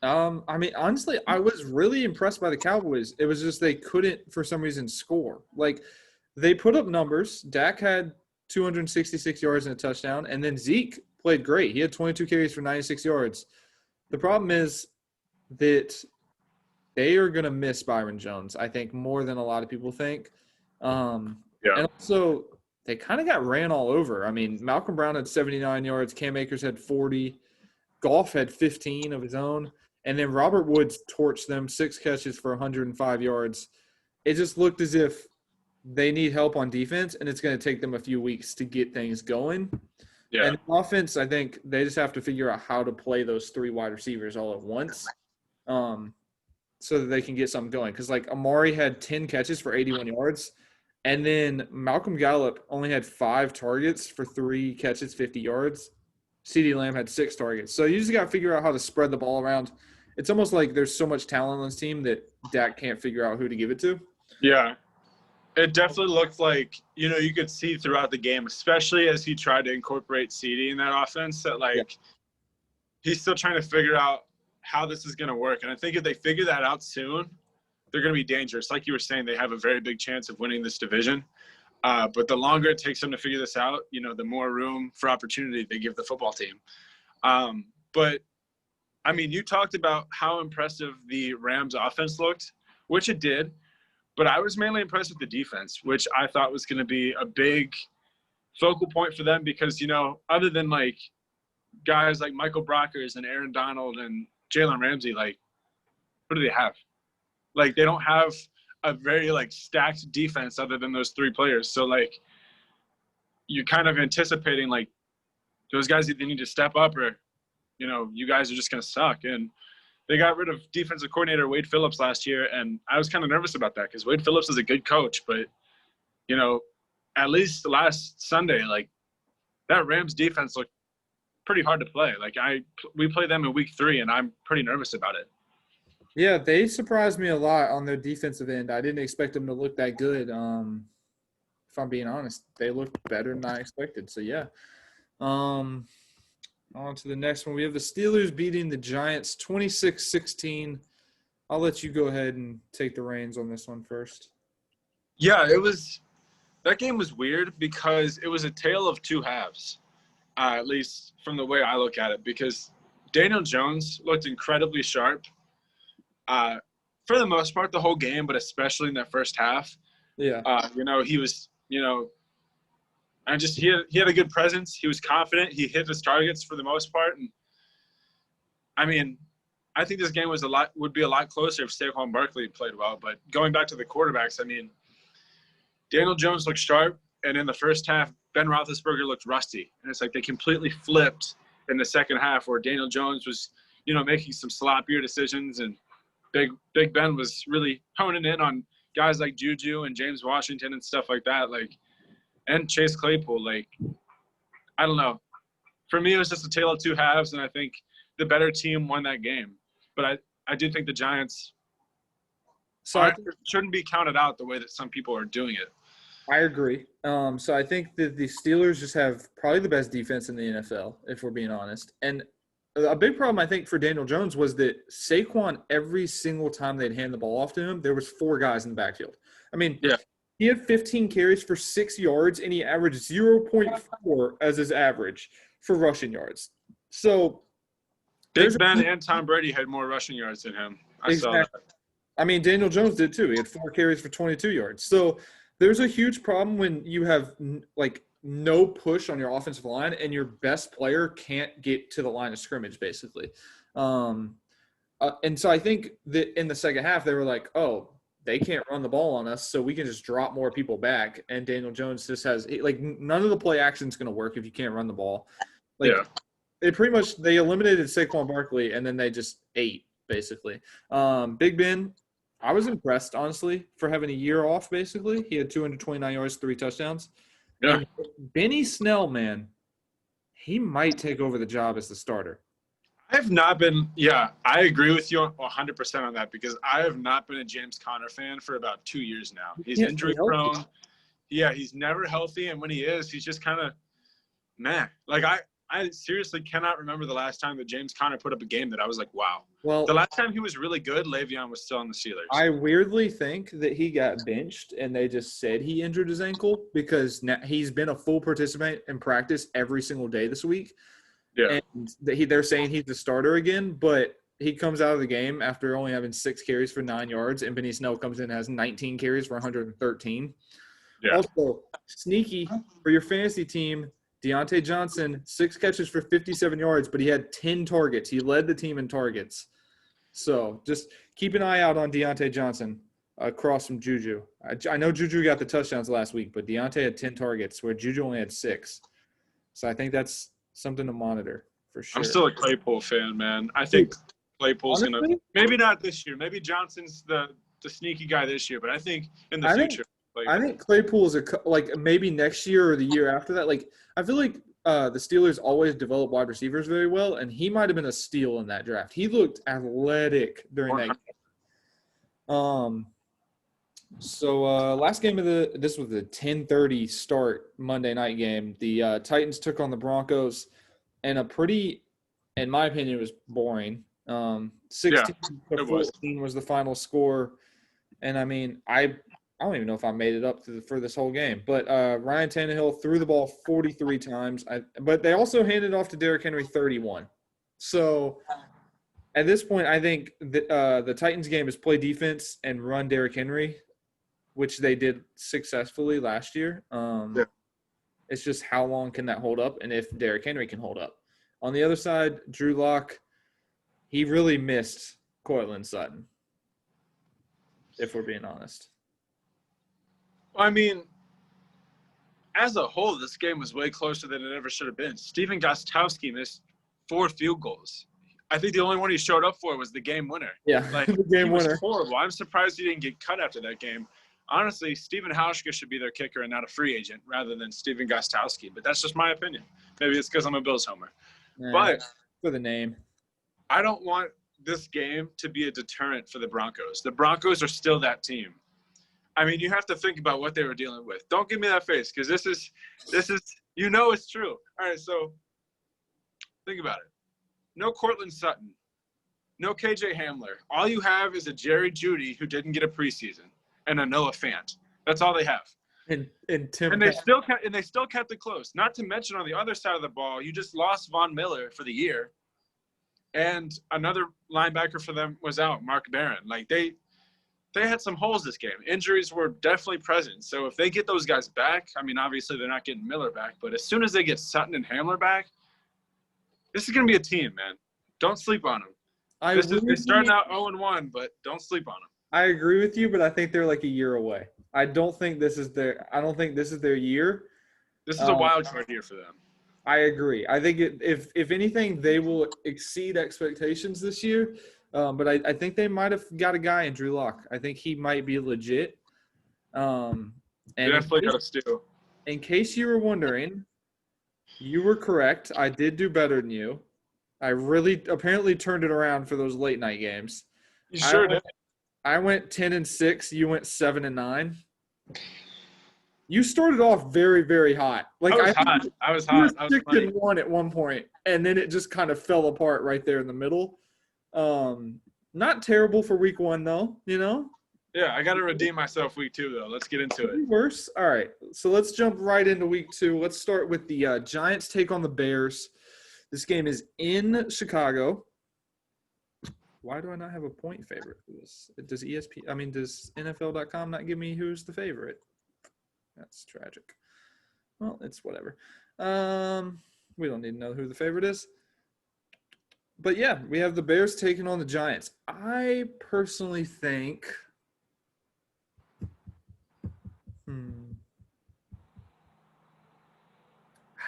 I mean, honestly, I was really impressed by the Cowboys. It was just they couldn't, for some reason, score. Like, they put up numbers. Dak had 266 yards and a touchdown, and then Zeke played great. He had 22 carries for 96 yards. The problem is that they are going to miss Byron Jones, I think, more than a lot of people think. And also, they kind of got ran all over. I mean, Malcolm Brown had 79 yards. Cam Akers had 40. Goff had 15 of his own. And then Robert Woods torched them, 6 catches for 105 yards. It just looked as if they need help on defense, and it's going to take them a few weeks to get things going. Yeah. And offense, I think they just have to figure out how to play those 3 wide receivers all at once so that they can get something going. Because, like, Amari had 10 catches for 81 yards. And then Malcolm Gallup only had 5 targets for 3 catches, 50 yards. CeeDee Lamb had 6 targets. So you just got to figure out how to spread the ball around. It's almost like there's so much talent on this team that Dak can't figure out who to give it to. Yeah. It definitely looked like, you could see throughout the game, especially as he tried to incorporate CeeDee in that offense, that, he's still trying to figure out how this is going to work. And I think if they figure that out soon, they're going to be dangerous. Like you were saying, they have a very big chance of winning this division. But the longer it takes them to figure this out, the more room for opportunity they give the football team. But, I mean, you talked about how impressive the Rams offense looked, which it did. But I was mainly impressed with the defense, which I thought was going to be a big focal point for them because, other than, guys like Michael Brockers and Aaron Donald and Jalen Ramsey, what do they have? They don't have a very, stacked defense other than those 3 players. So, you're kind of anticipating, those guys either need to step up or, you guys are just going to suck. And they got rid of defensive coordinator Wade Phillips last year, and I was kind of nervous about that because Wade Phillips is a good coach. But, at least last Sunday, that Rams defense looked pretty hard to play. We play them in week 3, and I'm pretty nervous about it. Yeah, they surprised me a lot on their defensive end. I didn't expect them to look that good. If I'm being honest, they looked better than I expected. So, yeah. On to the next one. We have the Steelers beating the Giants 26-16. I'll let you go ahead and take the reins on this one first. Yeah, that game was weird because it was a tale of 2 halves, at least from the way I look at it, because Daniel Jones looked incredibly sharp. For the most part, the whole game, but especially in that first half. Yeah. He was, he had a good presence. He was confident. He hit his targets for the most part. And I mean, I think this game would be a lot closer if Saquon Barkley played well. But going back to the quarterbacks, I mean, Daniel Jones looked sharp, and in the first half, Ben Roethlisberger looked rusty. And it's they completely flipped in the second half where Daniel Jones was, making some sloppier decisions, and Big Ben was really honing in on guys like Juju and James Washington and stuff like that, and Chase Claypool. I don't know. For me, it was just a tale of 2 halves, and I think the better team won that game. But I do think the Giants shouldn't be counted out the way that some people are doing it. I agree. So I think that the Steelers just have probably the best defense in the NFL, if we're being honest. And a big problem, I think, for Daniel Jones was that Saquon, every single time they'd hand the ball off to him, there was 4 guys in the backfield. I mean, he had 15 carries for 6 yards, and he averaged 0.4 as his average for rushing yards. So Big Ben and Tom Brady had more rushing yards than him. I saw that. I mean, Daniel Jones did too. He had 4 carries for 22 yards. So there's a huge problem when you have no push on your offensive line, and your best player can't get to the line of scrimmage, basically. And so I think that in the second half, they were like, oh, they can't run the ball on us, so we can just drop more people back. And Daniel Jones just has – like none of the play action is going to work if you can't run the ball. Like, It pretty much – they eliminated Saquon Barkley, and then they just ate, basically. Big Ben, I was impressed, honestly, for having a year off, basically. He had 229 yards, 3 touchdowns. Yeah. And Benny Snell, man, he might take over the job as the starter. I have not been – yeah, I agree with you 100% on that because I have not been a James Conner fan for about 2 years now. He's injury-prone. Yeah, he's never healthy, and when he is, he's just kind of – meh. Like, I seriously cannot remember the last time that James Conner put up a game that I was like, wow. Well, the last time he was really good, Le'Veon was still on the Steelers. I weirdly think that he got benched and they just said he injured his ankle because now he's been a full participant in practice every single day this week. Yeah. And they're saying he's the starter again, but he comes out of the game after only having 6 carries for 9 yards, and Benny Snell comes in and has 19 carries for 113. Yeah. Also, sneaky for your fantasy team, Deontay Johnson, 6 catches for 57 yards, but he had 10 targets. He led the team in targets. So just keep an eye out on Deontay Johnson across from Juju. I know Juju got the touchdowns last week, but Deontay had 10 targets where Juju only had 6. So I think that's something to monitor for sure. I'm still a Claypool fan, man. I think Claypool's going to – maybe not this year. Maybe Johnson's the sneaky guy this year, but I think in the future – I think Claypool is maybe next year or the year after that. Like, I feel like the Steelers always develop wide receivers very well, and he might have been a steal in that draft. He looked athletic during that game. So last game of this was the 10:30 start Monday night game. The Titans took on the Broncos, and in my opinion, it was boring. 16-14 was the final score, and I mean, I don't even know if I made it up for this whole game. But Ryan Tannehill threw the ball 43 times. But they also handed off to Derrick Henry 31. So at this point, I think the Titans game is play defense and run Derrick Henry, which they did successfully last year. It's just how long can that hold up and if Derrick Henry can hold up. On the other side, Drew Lock, he really missed Courtland Sutton, if we're being honest. I mean, as a whole, this game was way closer than it ever should have been. Stephen Gostkowski missed 4 field goals. I think the only one he showed up for was the game winner. Yeah, the game winner. Was horrible. I'm surprised he didn't get cut after that game. Honestly, Stephen Hauschka should be their kicker and not a free agent rather than Stephen Gostkowski. But that's just my opinion. Maybe it's because I'm a Bills homer. But for the name, I don't want this game to be a deterrent for the Broncos. The Broncos are still that team. I mean, you have to think about what they were dealing with. Don't give me that face because this is it's true. All right, so think about it. No Courtland Sutton. No KJ Hamler. All you have is a Jerry Jeudy who didn't get a preseason and a Noah Fant. That's all they have. And they still kept it close. Not to mention on the other side of the ball, you just lost Von Miller for the year. And another linebacker for them was out, Mark Barron. Like they had some holes this game. Injuries were definitely present. So if they get those guys back, I mean, obviously they're not getting Miller back, but as soon as they get Sutton and Hamler back, this is going to be a team, man. Don't sleep on them. They're starting out 0-1, but don't sleep on them. I agree with you, but I think they're like a year away. I don't think this is their year. This is a wild card year for them. I agree. I think if anything, they will exceed expectations this year. But I think they might have got a guy in Drew Lock. I think he might be legit. And definitely got a steal. In case you were wondering, you were correct. I did do better than you. I really apparently turned it around for those late night games. You sure did. I went 10-6. You went 7-9. You started off very, very hot. Like I was hot. You were 6-1 at one point, and then it just kind of fell apart right there in the middle. Not terrible for week 1 though, you know? Yeah, I got to redeem myself week 2 though. Let's get into it. Worse. All right. So let's jump right into week 2. Let's start with the Giants take on the Bears. This game is in Chicago. Why do I not have a point favorite for this? Does NFL.com not give me who's the favorite? That's tragic. Well, it's whatever. We don't need to know who the favorite is. But yeah, we have the Bears taking on the Giants. I personally think.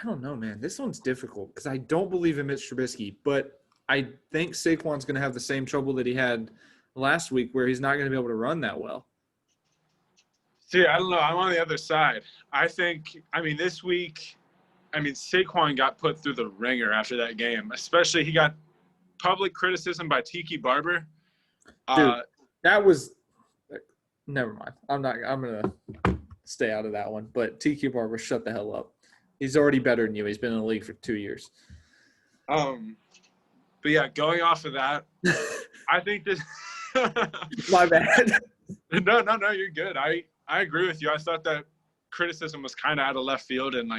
I don't know, man. This one's difficult because I don't believe in Mitch Trubisky, but I think Saquon's going to have the same trouble that he had last week, where he's not going to be able to run that well. See, I don't know. I'm on the other side. This week, Saquon got put through the ringer after that game. Especially, he got public criticism by Tiki Barber. Dude, that was – never mind. I'm going to stay out of that one. But Tiki Barber, shut the hell up. He's already better than you. He's been in the league for 2 years. But yeah, going off of that, I think this. My bad. No, you're good. I agree with you. I thought that criticism was kind of out of left field, and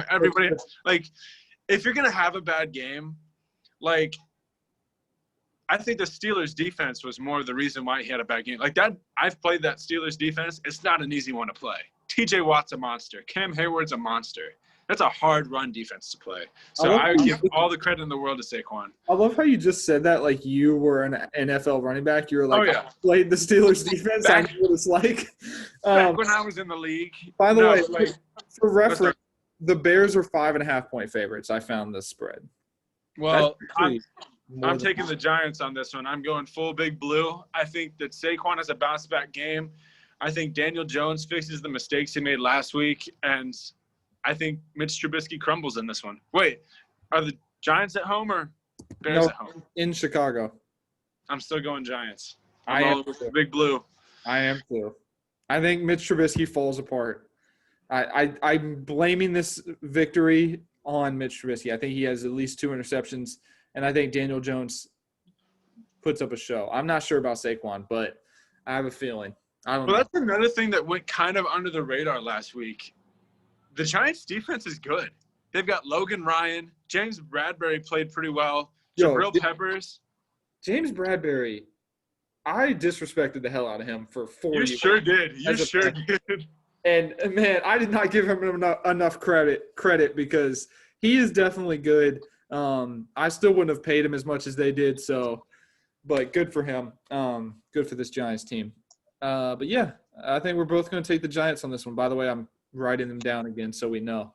everybody if you're gonna have a bad game, I think the Steelers defense was more the reason why he had a bad game. Like that, I've played that Steelers defense. It's not an easy one to play. TJ Watt's a monster. Cam Hayward's a monster. That's a hard run defense to play. So I give all the credit in the world to Saquon. I love how you just said that like you were an NFL running back. You were like, oh, yeah. I played the Steelers defense. I know what it's like. Back when I was in the league. By the way, for reference, the Bears are 5.5-point favorites. I found this spread. Well, I'm taking the Giants on this one. I'm going full big blue. I think that Saquon has a bounce-back game. I think Daniel Jones fixes the mistakes he made last week, and I think Mitch Trubisky crumbles in this one. Wait, are the Giants at home or Bears at home? In Chicago. I'm still going Giants. I'm big blue. I am too. I think Mitch Trubisky falls apart. I'm blaming this victory on Mitch Trubisky. I think he has at least 2 interceptions, and I think Daniel Jones puts up a show. I'm not sure about Saquon, but I have a feeling. I don't know. That's another thing that went kind of under the radar last week. The Giants' defense is good. They've got Logan Ryan. James Bradbury played pretty well. Jabril Peppers. James Bradbury, I disrespected the hell out of him for 4 years. You sure did. You sure did. And, man, I did not give him enough credit because he is definitely good. I still wouldn't have paid him as much as they did, but good for him. Good for this Giants team. But, yeah, I think we're both going to take the Giants on this one. By the way, I'm writing them down again so we know.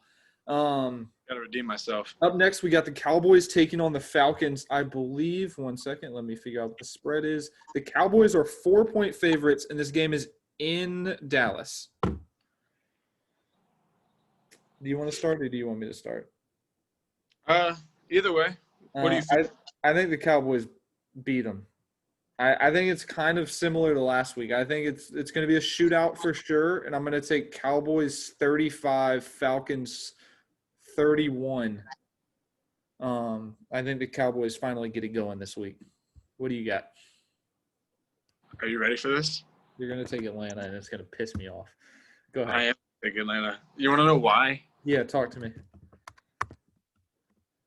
Got to redeem myself. Up next, we got the Cowboys taking on the Falcons. I believe, 1 second, let me figure out what the spread is. The Cowboys are 4-point favorites, and this game is in Dallas. Do you want to start or do you want me to start? Either way. What do you think? I think the Cowboys beat them. I think it's kind of similar to last week. I think it's going to be a shootout for sure, and I'm going to take Cowboys 35, Falcons 31. I think the Cowboys finally get it going this week. What do you got? Are you ready for this? You're going to take Atlanta, and it's going to piss me off. Go ahead. I am taking Atlanta. You want to know why? Yeah, talk to me.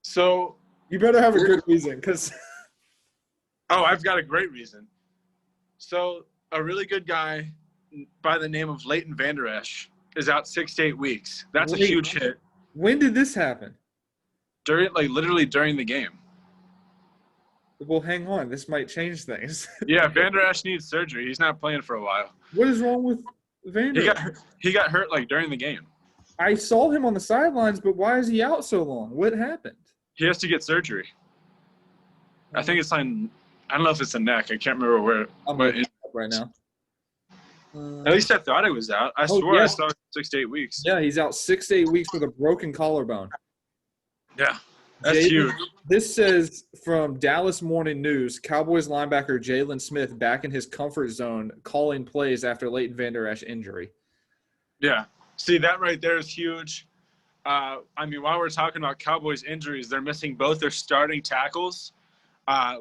So you better have a good reason because – Oh, I've got a great reason. So a really good guy by the name of Leighton Vander Esch is out 6 to 8 weeks. That's a huge hit. When did this happen? Literally during the game. Well, hang on. This might change things. Yeah, Vander Esch needs surgery. He's not playing for a while. What is wrong with Vander Esch? He got hurt during the game. I saw him on the sidelines, but why is he out so long? What happened? He has to get surgery. I think it's I don't know if it's a neck. I can't remember where. I'm looking up right now. At least I thought he was out. I swore I saw 6 to 8 weeks. Yeah, he's out 6 to 8 weeks with a broken collarbone. Yeah, that's huge. This says from Dallas Morning News, Cowboys linebacker Jalen Smith back in his comfort zone, calling plays after Leighton Vander Esch injury. Yeah. See, that right there is huge. While we're talking about Cowboys injuries, they're missing both their starting tackles.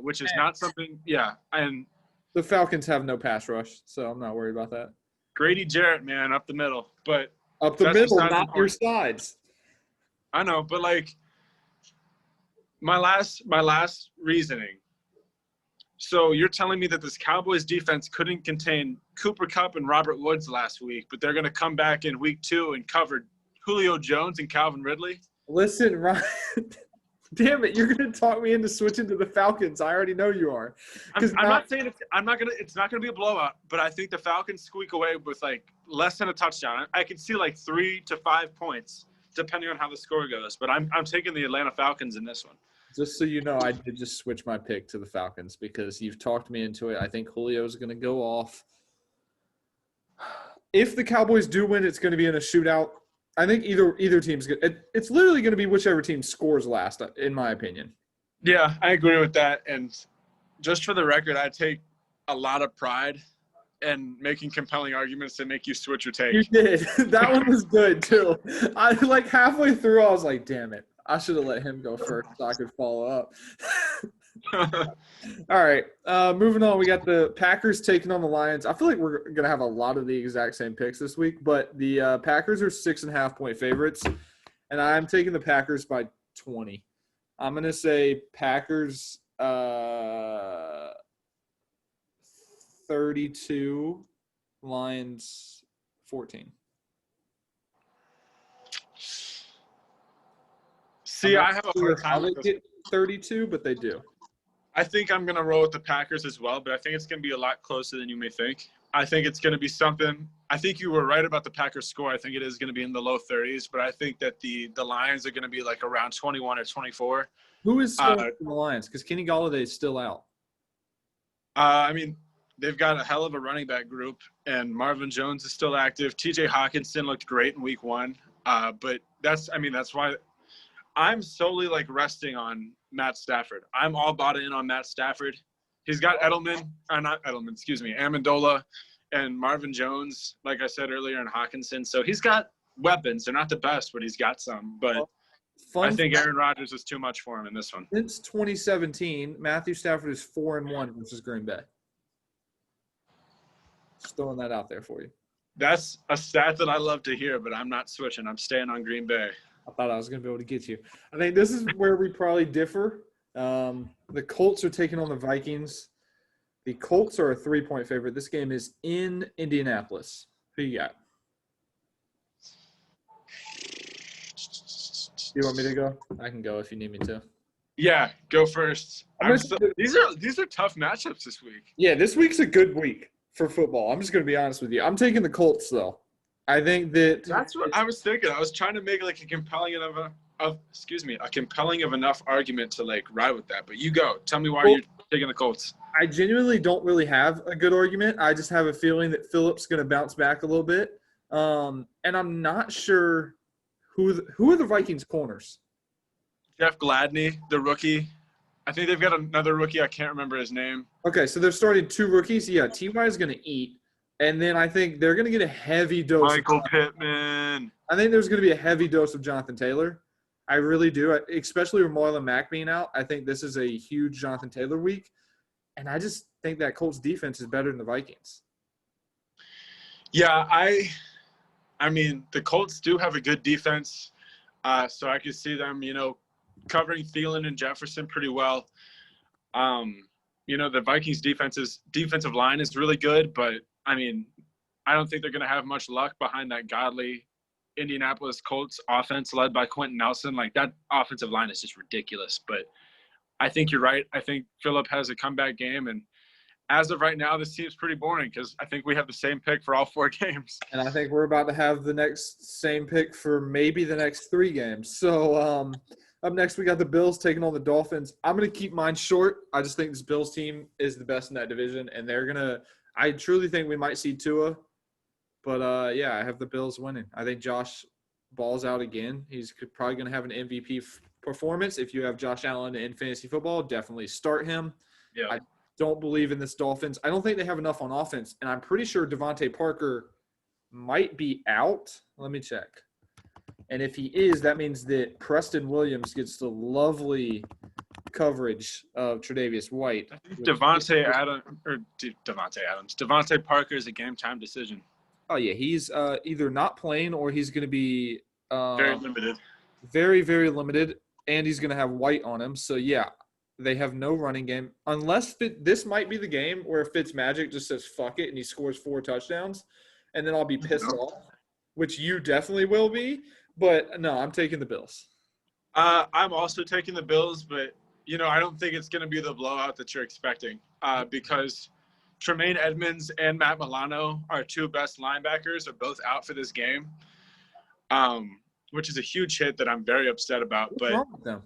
Which is not something – yeah. And the Falcons have no pass rush, so I'm not worried about that. Grady Jarrett, man, up the middle. But up the middle, not your sides. I know, but, my last reasoning. So you're telling me that this Cowboys defense couldn't contain Cooper Kupp and Robert Woods last week, but they're going to come back in week 2 and cover Julio Jones and Calvin Ridley. Listen, Ryan. Damn it! You're gonna talk me into switching to the Falcons. I already know you are. I'm not saying it's not gonna be a blowout, but I think the Falcons squeak away with like less than a touchdown. I can see like 3 to 5 points depending on how the score goes. But I'm taking the Atlanta Falcons in this one. Just so you know, I did just switch my pick to the Falcons because you've talked me into it. I think Julio's gonna go off. If the Cowboys do win, it's going to be in a shootout. I think either team's good. It's literally going to be whichever team scores last, in my opinion. Yeah, I agree with that. And just for the record, I take a lot of pride in making compelling arguments that make you switch your take. You did. That one was good too. I like halfway through, I was like, "Damn it! I should have let him go first so I could follow up." All right, moving on. We got the Packers taking on the Lions. I feel like we're going to have a lot of the exact same picks this week, but the Packers are 6.5-point favorites, and I'm taking the Packers by 20. I'm going to say Packers 32, Lions 14. See, I have a hard time with this. 32, but they do. I think I'm going to roll with the Packers as well, but I think it's going to be a lot closer than you may think. I think it's going to be something – I think you were right about the Packers score. I think it is going to be in the low 30s, but I think that the Lions are going to be like around 21 or 24. Who is scoring for the Lions? Because Kenny Golladay is still out. I mean, they've got a hell of a running back group, and Marvin Jones is still active. T.J. Hawkinson looked great in week 1, but that's why I'm solely like resting on Matt Stafford. I'm all bought in on Matt Stafford. He's got Amendola and Marvin Jones, like I said earlier, and Hawkinson. So he's got weapons. They're not the best, but he's got some. But I think Aaron Rodgers is too much for him in this one. Since 2017, Matthew Stafford is 4-1 versus Green Bay. Just throwing that out there for you. That's a stat that I love to hear, but I'm not switching. I'm staying on Green Bay. I thought I was going to be able to get you. I think this is where we probably differ. The Colts are taking on the Vikings. The Colts are a 3-point favorite. This game is in Indianapolis. Who you got? You want me to go? I can go if you need me to. Yeah, go first. These are tough matchups this week. Yeah, this week's a good week for football. I'm just going to be honest with you. I'm taking the Colts, though. I think that's what I was thinking. I was trying to make like a compelling of enough argument to like ride with that. But you go. Tell me why you're taking the Colts. I genuinely don't really have a good argument. I just have a feeling that Phillips going to bounce back a little bit. And I'm not sure who are the Vikings corners. Jeff Gladney, the rookie. I think they've got another rookie. I can't remember his name. Okay, so they're starting 2 rookies. Yeah, T.Y. is going to eat. And then I think they're going to get a heavy dose. Michael Pittman. I think there's going to be a heavy dose of Jonathan Taylor. I really do, especially with Marlon Mack being out. I think this is a huge Jonathan Taylor week. And I just think that Colts defense is better than the Vikings. Yeah, I mean, the Colts do have a good defense. So I could see them, covering Thielen and Jefferson pretty well. The Vikings defensive line is really good, but I mean, I don't think they're going to have much luck behind that godly Indianapolis Colts offense led by Quentin Nelson. Like, that offensive line is just ridiculous. But I think you're right. I think Phillip has a comeback game. And as of right now, this team's pretty boring because I think we have the same pick for all 4 games. And I think we're about to have the next same pick for maybe the next 3 games. So up next, we got the Bills taking on the Dolphins. I'm going to keep mine short. I just think this Bills team is the best in that division. And they're going to – I truly think we might see Tua. But, I have the Bills winning. I think Josh balls out again. He's probably going to have an MVP performance. If you have Josh Allen in fantasy football, definitely start him. Yeah. I don't believe in this Dolphins. I don't think they have enough on offense. And I'm pretty sure Devontae Parker might be out. Let me check. And if he is, that means that Preston Williams gets the lovely coverage of Tre'Davious White. Devontae Parker is a game-time decision. Oh, yeah. He's either not playing or he's going to be very limited. Very, very limited, and he's going to have White on him. So, yeah, they have no running game. Unless this might be the game where Fitzmagic just says fuck it and he scores 4 touchdowns, and then I'll be pissed off, which you definitely will be. But no, I'm taking the Bills. I'm also taking the Bills, but I don't think it's going to be the blowout that you're expecting because Tremaine Edmonds and Matt Milano, our two best linebackers, are both out for this game, which is a huge hit that I'm very upset about. What's wrong with them?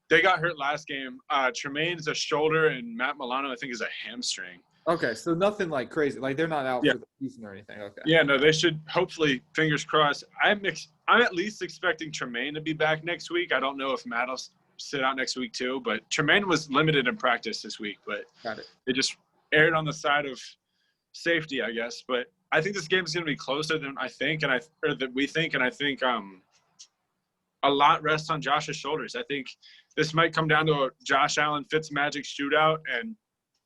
They got hurt last game. Tremaine's a shoulder, and Matt Milano, I think, is a hamstring. Okay, so nothing like crazy. Like they're not out for the season or anything. Okay. Yeah, no, they should hopefully, fingers crossed. I'm at least expecting Tremaine to be back next week. I don't know if Matt will sit out next week too, but Tremaine was limited in practice this week. But they just aired on the side of safety, I guess. But I think this game is going to be closer than I think, or that we think, and I think a lot rests on Josh's shoulders. I think this might come down to a Josh Allen Fitzmagic shootout, and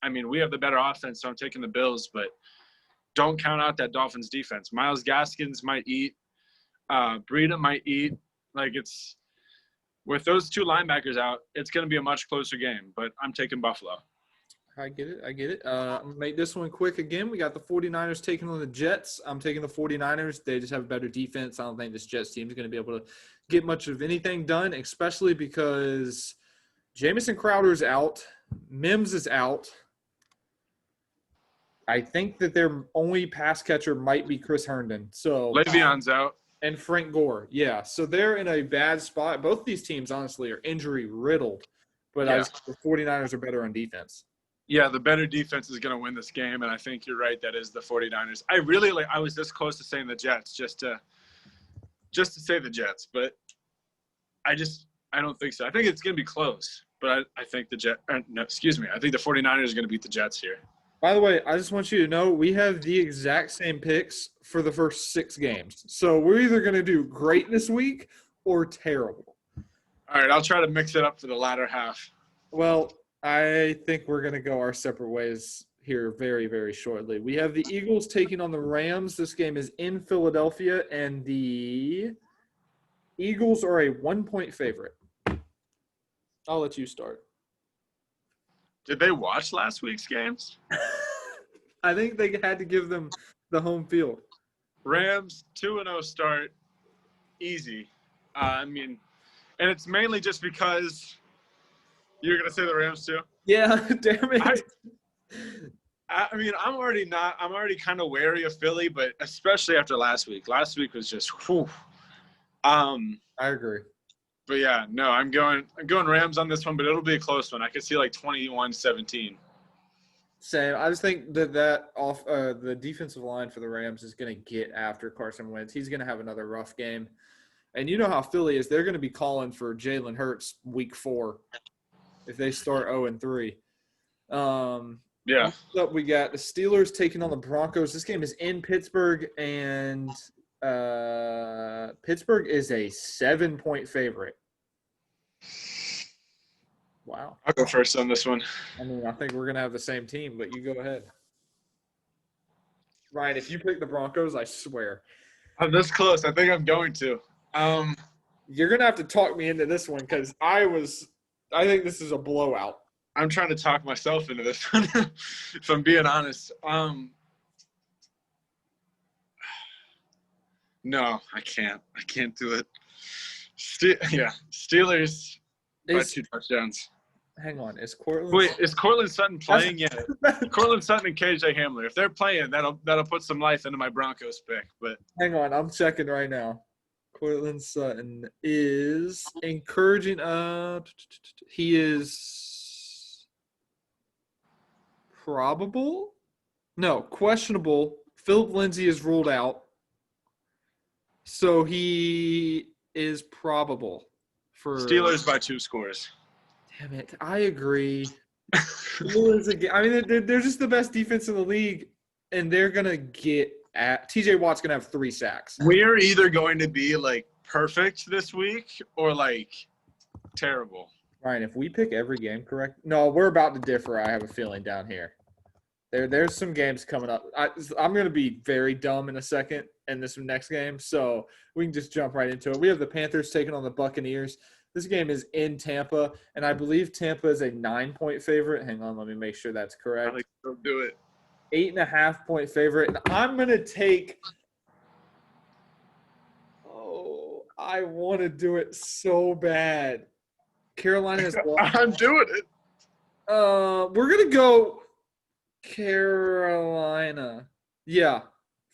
I mean, we have the better offense, so I'm taking the Bills, but don't count out that Dolphins defense. Myles Gaskins might eat. Breida might eat. Like, it's – with those two linebackers out, it's going to be a much closer game, but I'm taking Buffalo. I get it. I'm going to make this one quick again. We got the 49ers taking on the Jets. I'm taking the 49ers. They just have a better defense. I don't think this Jets team is going to be able to get much of anything done, especially because Jamison Crowder's out. Mims is out. I think that their only pass catcher might be Chris Herndon. So Le'Veon's out. And Frank Gore. Yeah. So they're in a bad spot. Both these teams, honestly, are injury riddled. But the 49ers are better on defense. Yeah, the better defense is going to win this game, and I think you're right. That is the 49ers. I was this close to saying the Jets just to say the Jets, but I don't think so. I think it's going to be close, but I think I think the 49ers are going to beat the Jets here. By the way, I just want you to know we have the exact same picks for the first 6 games. So we're either going to do great this week or terrible. All right, I'll try to mix it up for the latter half. Well, I think we're going to go our separate ways here very, very shortly. We have the Eagles taking on the Rams. This game is in Philadelphia, and the Eagles are a 1-point favorite. I'll let you start. Did they watch last week's games? I think they had to give them the home field. Rams, 2-0 start. Easy. And it's mainly just because you're going to say the Rams too? Yeah, damn it. I'm already kind of wary of Philly, but especially after last week. Last week was just, whew. I agree. But yeah, no, I'm going Rams on this one, but it'll be a close one. I could see like 21-17. Same. I just think that the defensive line for the Rams is going to get after Carson Wentz. He's going to have another rough game. And you know how Philly is. They're going to be calling for Jalen Hurts week 4 if they start 0-3. Yeah. Up, we got the Steelers taking on the Broncos. This game is in Pittsburgh, and Pittsburgh is a 7-point favorite. Wow. I'll go first on this one. I think we're going to have the same team, but you go ahead. Ryan, if you pick the Broncos, I swear. I'm this close. I think I'm going to. You're going to have to talk me into this one because I think this is a blowout. I'm trying to talk myself into this one, if I'm being honest. No, I can't. I can't do it. Steelers by 2 touchdowns. Hang on. Is Courtland? Wait, is Courtland Sutton playing yet? Courtland Sutton and KJ Hamler. If they're playing, that'll put some life into my Broncos pick. But hang on, I'm checking right now. Courtland Sutton is encouraging. He is probable. No, questionable. Philip Lindsay is ruled out. So he is probable for Steelers by 2 scores. Damn it. I agree. They're just the best defense in the league, and they're going to get at – TJ Watt's going to have 3 sacks. We're either going to be, perfect this week or, terrible. Ryan, if we pick every game correct – no, we're about to differ, I have a feeling, down here. There's some games coming up. I'm going to be very dumb in a second in this next game, so we can just jump right into it. We have the Panthers taking on the Buccaneers. This game is in Tampa, and I believe Tampa is a 9-point favorite. Hang on, let me make sure that's correct. Don't do it. 8.5-point favorite, and I'm going to take Oh, I want to do it so bad. Carolina has lost. I'm doing it. We're gonna go Carolina. Yeah,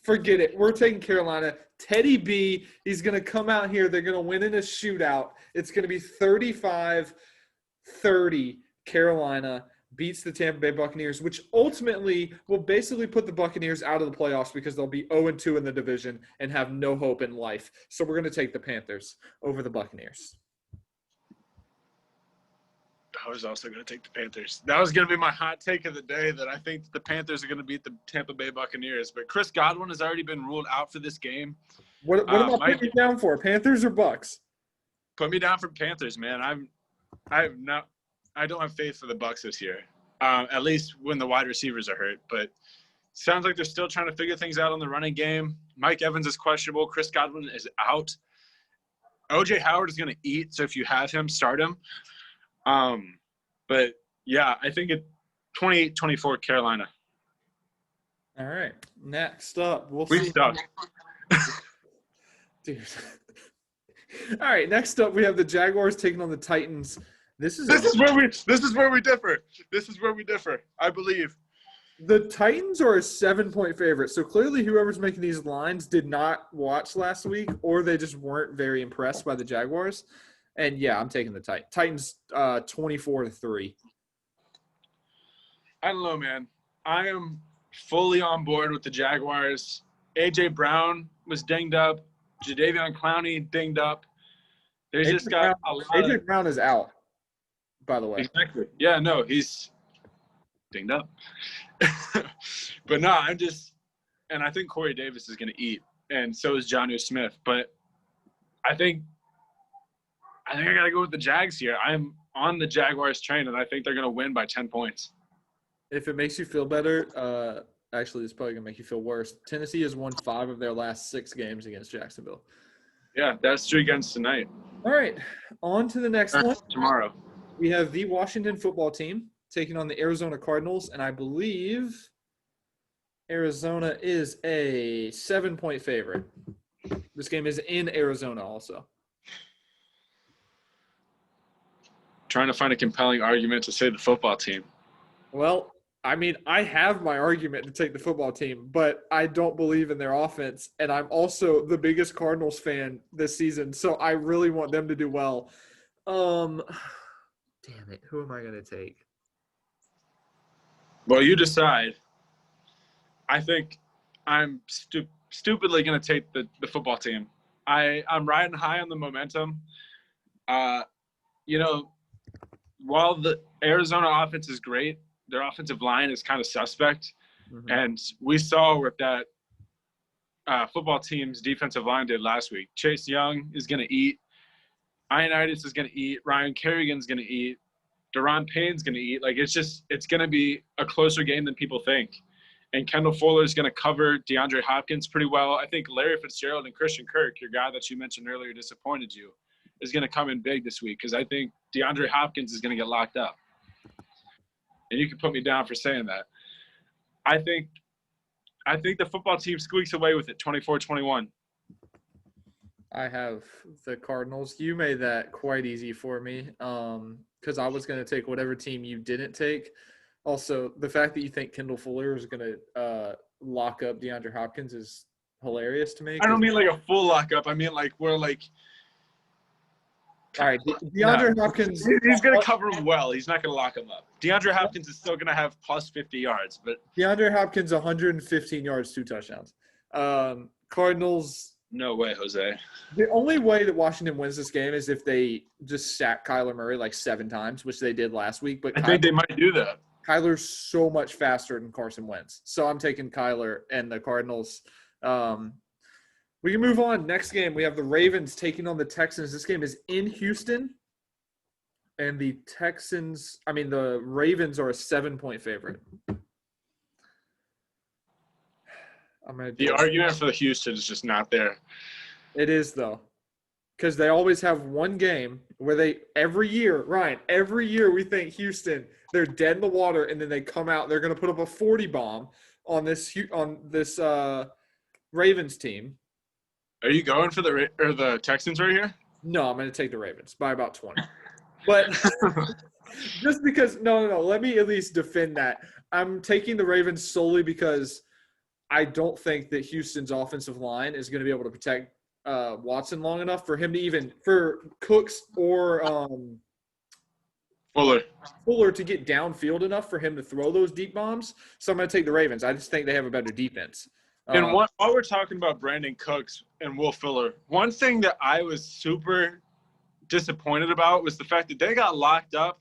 forget it. We're taking Carolina. Teddy B, he's gonna come out here. They're gonna win in a shootout. It's gonna be 35-30. Carolina beats the Tampa Bay Buccaneers, which ultimately will basically put the Buccaneers out of the playoffs because they'll be 0-2 in the division and have no hope in life. So we're gonna take the Panthers over the Buccaneers. I was also going to take the Panthers. That was going to be my hot take of the day, that I think the Panthers are going to beat the Tampa Bay Buccaneers. But Chris Godwin has already been ruled out for this game. What am I putting you down for? Panthers or Bucks? Put me down for Panthers, man. I don't have faith for the Bucks this year. At least when the wide receivers are hurt. But sounds like they're still trying to figure things out on the running game. Mike Evans is questionable. Chris Godwin is out. OJ Howard is going to eat. So if you have him, start him. But yeah, I think it 28-24 Carolina. All right. Next up, we stuck. Dude. All right, next up we have the Jaguars taking on the Titans. This is where we differ. This is where we differ, I believe. The Titans are a 7-point favorite. So clearly whoever's making these lines did not watch last week, or they just weren't very impressed by the Jaguars. And yeah, I'm taking the Titans 24-3. I don't know, man. I am fully on board with the Jaguars. A.J. Brown was dinged up. Jadeveon Clowney dinged up. They just got a lot. A.J. Brown is out, by the way. Exactly. Yeah, no, he's dinged up. But no, and I think Corey Davis is going to eat, and so is Jonnu Smith. But I think I got to go with the Jags here. I'm on the Jaguars train, and I think they're going to win by 10 points. If it makes you feel better, actually, it's probably going to make you feel worse. Tennessee has won 5 of their last 6 games against Jacksonville. Yeah, that's 3 against tonight. All right, on to the next one. Tomorrow. We have the Washington football team taking on the Arizona Cardinals, and I believe Arizona is a 7-point favorite. This game is in Arizona also. Trying to find a compelling argument to say the football team. Well, I mean, I have my argument to take the football team, but I don't believe in their offense, and I'm also the biggest Cardinals fan this season, so I really want them to do well. Damn it, who am I going to take? Well, you decide. I think I'm stupidly going to take the football team. I'm riding high on the momentum. While the Arizona offense is great, their offensive line is kind of suspect. Mm-hmm. And we saw what that football team's defensive line did last week. Chase Young is going to eat. Ioannidis is going to eat. Ryan Kerrigan's going to eat. Daron Payne's going to eat. Like, it's going to be a closer game than people think. And Kendall Fuller is going to cover DeAndre Hopkins pretty well. I think Larry Fitzgerald and Christian Kirk, your guy that you mentioned earlier disappointed you, is going to come in big this week because I think DeAndre Hopkins is going to get locked up. And you can put me down for saying that. I think the football team squeaks away with it, 24-21. I have the Cardinals. You made that quite easy for me because I was going to take whatever team you didn't take. Also, the fact that you think Kendall Fuller is going to lock up DeAndre Hopkins is hilarious to me. I don't mean like a full lockup. I mean like we're like – all right, DeAndre Hopkins. He's going to cover him well. He's not going to lock him up. DeAndre Hopkins is still going to have plus 50 yards. But DeAndre Hopkins, 115 yards, 2 touchdowns. Cardinals. No way, Jose. The only way that Washington wins this game is if they just sack Kyler Murray like 7 times, which they did last week. But I think they might do that. Kyler's so much faster than Carson Wentz. So I'm taking Kyler and the Cardinals. We can move on. Next game, we have the Ravens taking on the Texans. This game is in Houston. And the Ravens are a 7-point favorite. The argument for the Houston is just not there. It is, though. Because they always have one game where every year we think Houston, they're dead in the water, and then they come out, they're going to put up a 40 bomb on this Ravens team. Are you going for the Texans right here? No, I'm going to take the Ravens by about 20. But just because – no. Let me at least defend that. I'm taking the Ravens solely because I don't think that Houston's offensive line is going to be able to protect Watson long enough for him to even – for Cooks or Fuller to get downfield enough for him to throw those deep bombs. So I'm going to take the Ravens. I just think they have a better defense. And while we're talking about Brandon Cooks and Will Fuller, one thing that I was super disappointed about was the fact that they got locked up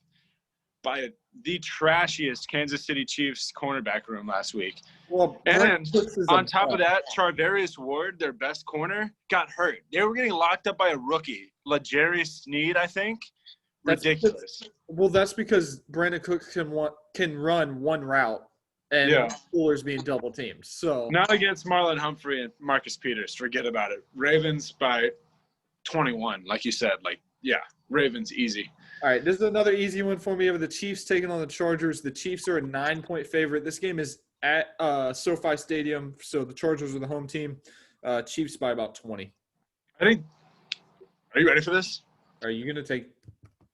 by the trashiest Kansas City Chiefs cornerback room last week. Well, and on top of that, Charvarius Ward, their best corner, got hurt. They were getting locked up by a rookie, L'Jarius Sneed, I think. Ridiculous. That's because Brandon Cooks can run one route. And Fuller's being double teamed. So not against Marlon Humphrey and Marcus Peters. Forget about it. Ravens by 21, like you said. Ravens easy. All right, this is another easy one for me. We have the Chiefs taking on the Chargers. The Chiefs are a 9-point favorite. This game is at SoFi Stadium, so the Chargers are the home team. Chiefs by about 20. Are you ready for this? Are you going to take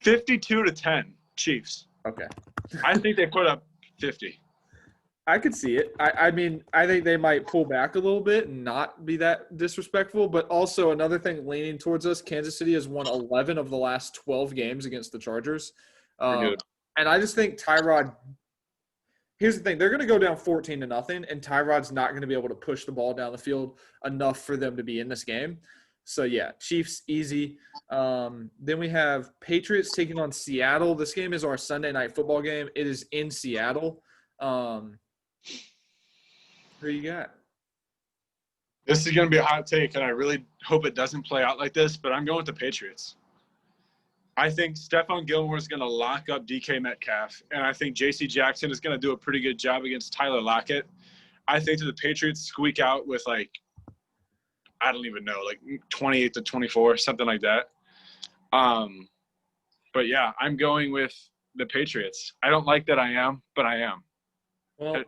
52-10 Chiefs? Okay. I think they put up 50. I could see it. I mean, I think they might pull back a little bit and not be that disrespectful. But also another thing leaning towards us, Kansas City has won 11 of the last 12 games against the Chargers. And I just think Tyrod – here's the thing. They're going to go down 14-0, and Tyrod's not going to be able to push the ball down the field enough for them to be in this game. So, yeah, Chiefs, easy. Then we have Patriots taking on Seattle. This game is our Sunday night football game. It is in Seattle. Who you got? This is going to be a hot take, and I really hope it doesn't play out like this, but I'm going with the Patriots. I think Stephon Gilmore is going to lock up DK Metcalf, and I think J.C. Jackson is going to do a pretty good job against Tyler Lockett. I think that the Patriots squeak out with, I don't even know, 28-24, something like that. But, yeah, I'm going with the Patriots. I don't like that I am, but I am. Well,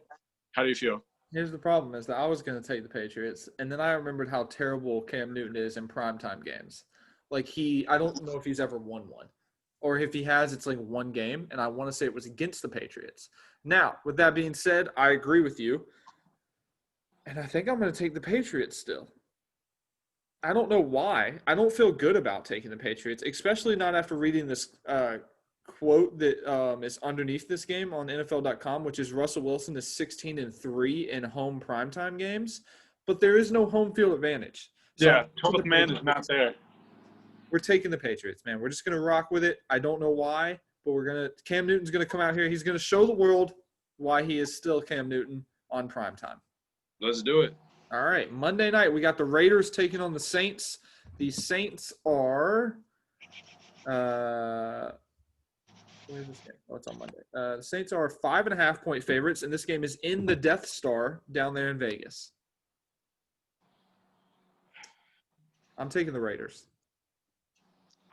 how do you feel? Here's the problem is that I was going to take the Patriots, and then I remembered how terrible Cam Newton is in primetime games. I don't know if he's ever won one. Or if he has, it's one game, and I want to say it was against the Patriots. Now, with that being said, I agree with you, and I think I'm going to take the Patriots still. I don't know why. I don't feel good about taking the Patriots, especially not after reading this quote that is underneath this game on NFL.com, which is Russell Wilson is 16-3 in home primetime games, but there is no home field advantage. So total command is not there. We're taking the Patriots, man. We're just going to rock with it. I don't know why, but Cam Newton's going to come out here. He's going to show the world why he is still Cam Newton on primetime. Let's do it. All right. Monday night, we got the Raiders taking on the Saints. The Saints are where's this game? Oh, it's on Monday. The Saints are 5.5-point favorites, and this game is in the Death Star down there in Vegas. I'm taking the Raiders.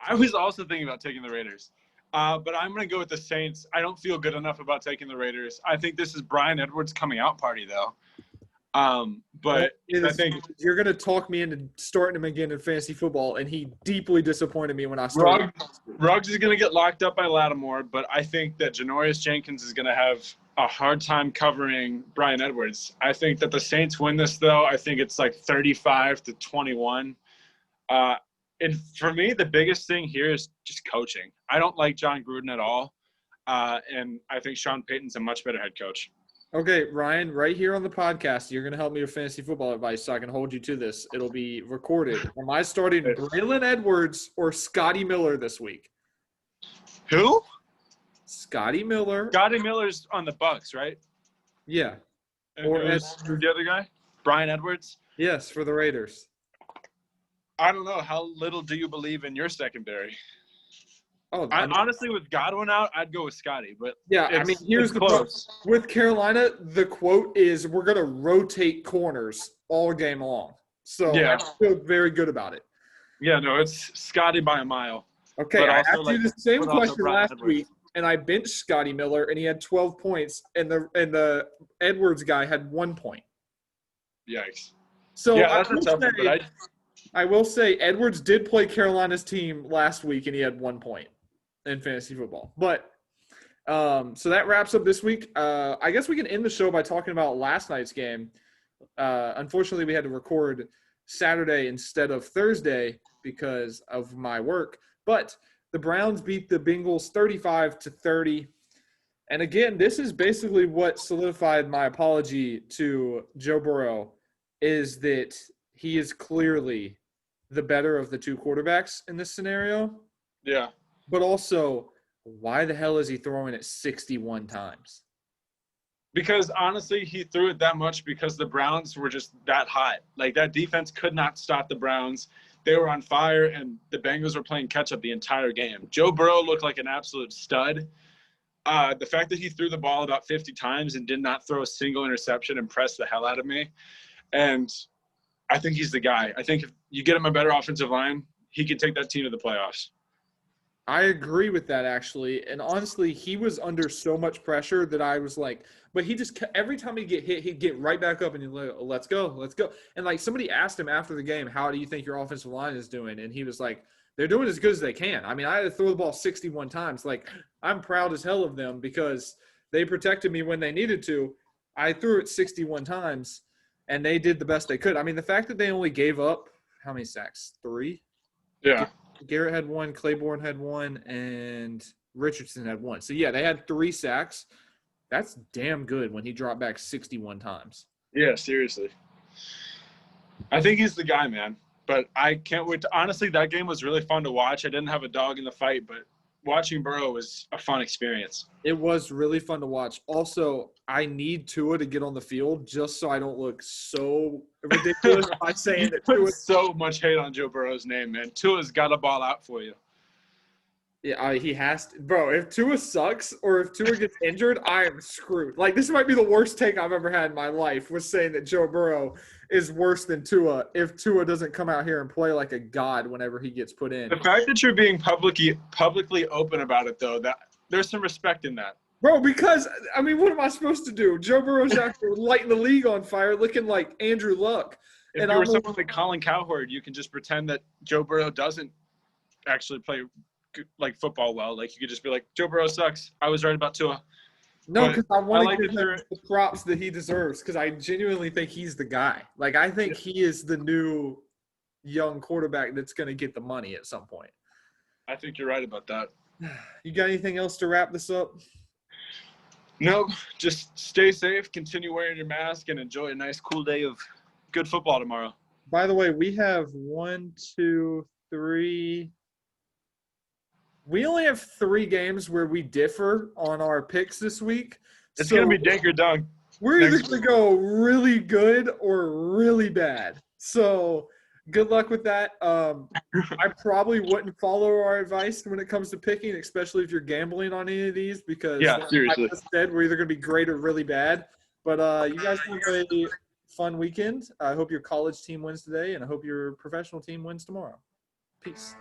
I was also thinking about taking the Raiders, but I'm going to go with the Saints. I don't feel good enough about taking the Raiders. I think this is Bryan Edwards' coming out party, though. But I think you're going to talk me into starting him again in fantasy football, and he deeply disappointed me when I started. Ruggs is going to get locked up by Lattimore, but I think that Janoris Jenkins is going to have a hard time covering Bryan Edwards. I think that the Saints win this, though. I think it's 35-21. And for me, the biggest thing here is just coaching. I don't like John Gruden at all, and I think Sean Payton's a much better head coach. Okay, Ryan, right here on the podcast, you're going to help me with fantasy football advice so I can hold you to this. It'll be recorded. Am I starting Braylon Edwards or Scotty Miller this week? Who? Scotty Miller. Scotty Miller's on the Bucks, right? Yeah. And or the other guy? Bryan Edwards? Yes, for the Raiders. I don't know. How little do you believe in your secondary? Oh, honestly, with Godwin out, I'd go with Scotty. But yeah, I mean, here's the problem. With Carolina, the quote is we're going to rotate corners all game long. So yeah. I feel very good about it. Yeah, no, it's Scotty by a mile. Okay, I asked you the same question last week, and I benched Scotty Miller, and he had 12 points, and the Edwards guy had 1 point. Yikes. So yeah, that's a tough one, but I will say Edwards did play Carolina's team last week, and he had 1 point in fantasy football. But so that wraps up this week. I guess we can end the show by talking about last night's game. Unfortunately, we had to record Saturday instead of Thursday because of my work. But the Browns beat the Bengals 35-30. And again, this is basically what solidified my apology to Joe Burrow, is that he is clearly the better of the two quarterbacks in this scenario. Yeah. But also, why the hell is he throwing it 61 times? Because honestly, he threw it that much because the Browns were just that hot. Like, that defense could not stop the Browns. They were on fire, and the Bengals were playing catch-up the entire game. Joe Burrow looked like an absolute stud. The fact that he threw the ball about 50 times and did not throw a single interception impressed the hell out of me. And I think he's the guy. I think if you get him a better offensive line, he can take that team to the playoffs. I agree with that, actually. And honestly, he was under so much pressure that I was like, but he just, every time he'd get hit, he'd get right back up and he'd like, oh, let's go. And like somebody asked him after the game, how do you think your offensive line is doing? And he was like, they're doing as good as they can. I mean, I had to throw the ball 61 times. Like, I'm proud as hell of them because they protected me when they needed to. I threw it 61 times, and they did the best they could. I mean, the fact that they only gave up, how many sacks? 3? Yeah. Garrett had 1, Claiborne had 1, and Richardson had 1. So, yeah, they had 3 sacks. That's damn good when he dropped back 61 times. Yeah, seriously. I think he's the guy, man. But I can't wait to – honestly, that game was really fun to watch. I didn't have a dog in the fight, but watching Burrow was a fun experience. It was really fun to watch. Also, I need Tua to get on the field just so I don't look so ridiculous by saying that Tua – so much hate on Joe Burrow's name, man. Tua's got a ball out for you. Yeah, he has to. Bro, if Tua sucks or if Tua gets injured, I am screwed. Like, this might be the worst take I've ever had in my life, was saying that Joe Burrow is worse than Tua if Tua doesn't come out here and play like a god whenever he gets put in. The fact that you're being publicly open about it, though, that there's some respect in that. Bro, because, I mean, what am I supposed to do? Joe Burrow's out here lighting the league on fire looking like Andrew Luck. If you were someone like Colin Cowherd, you can just pretend that Joe Burrow doesn't actually play – like football well. Like, you could just be like, Joe Burrow sucks. I was right about Tua. No, because I want to give him the props that he deserves, because I genuinely think he's the guy. Like, I think he is the new young quarterback that's going to get the money at some point. I think you're right about that. You got anything else to wrap this up? No, just stay safe, continue wearing your mask, and enjoy a nice, cool day of good football tomorrow. By the way, we have 1, 2, 3 – we only have 3 games where we differ on our picks this week. It's going to be dink or dunk. We're either going to go really good or really bad. So good luck with that. I probably wouldn't follow our advice when it comes to picking, especially if you're gambling on any of these, because seriously. like I just said, we're either going to be great or really bad. But you guys have a fun weekend. I hope your college team wins today, and I hope your professional team wins tomorrow. Peace.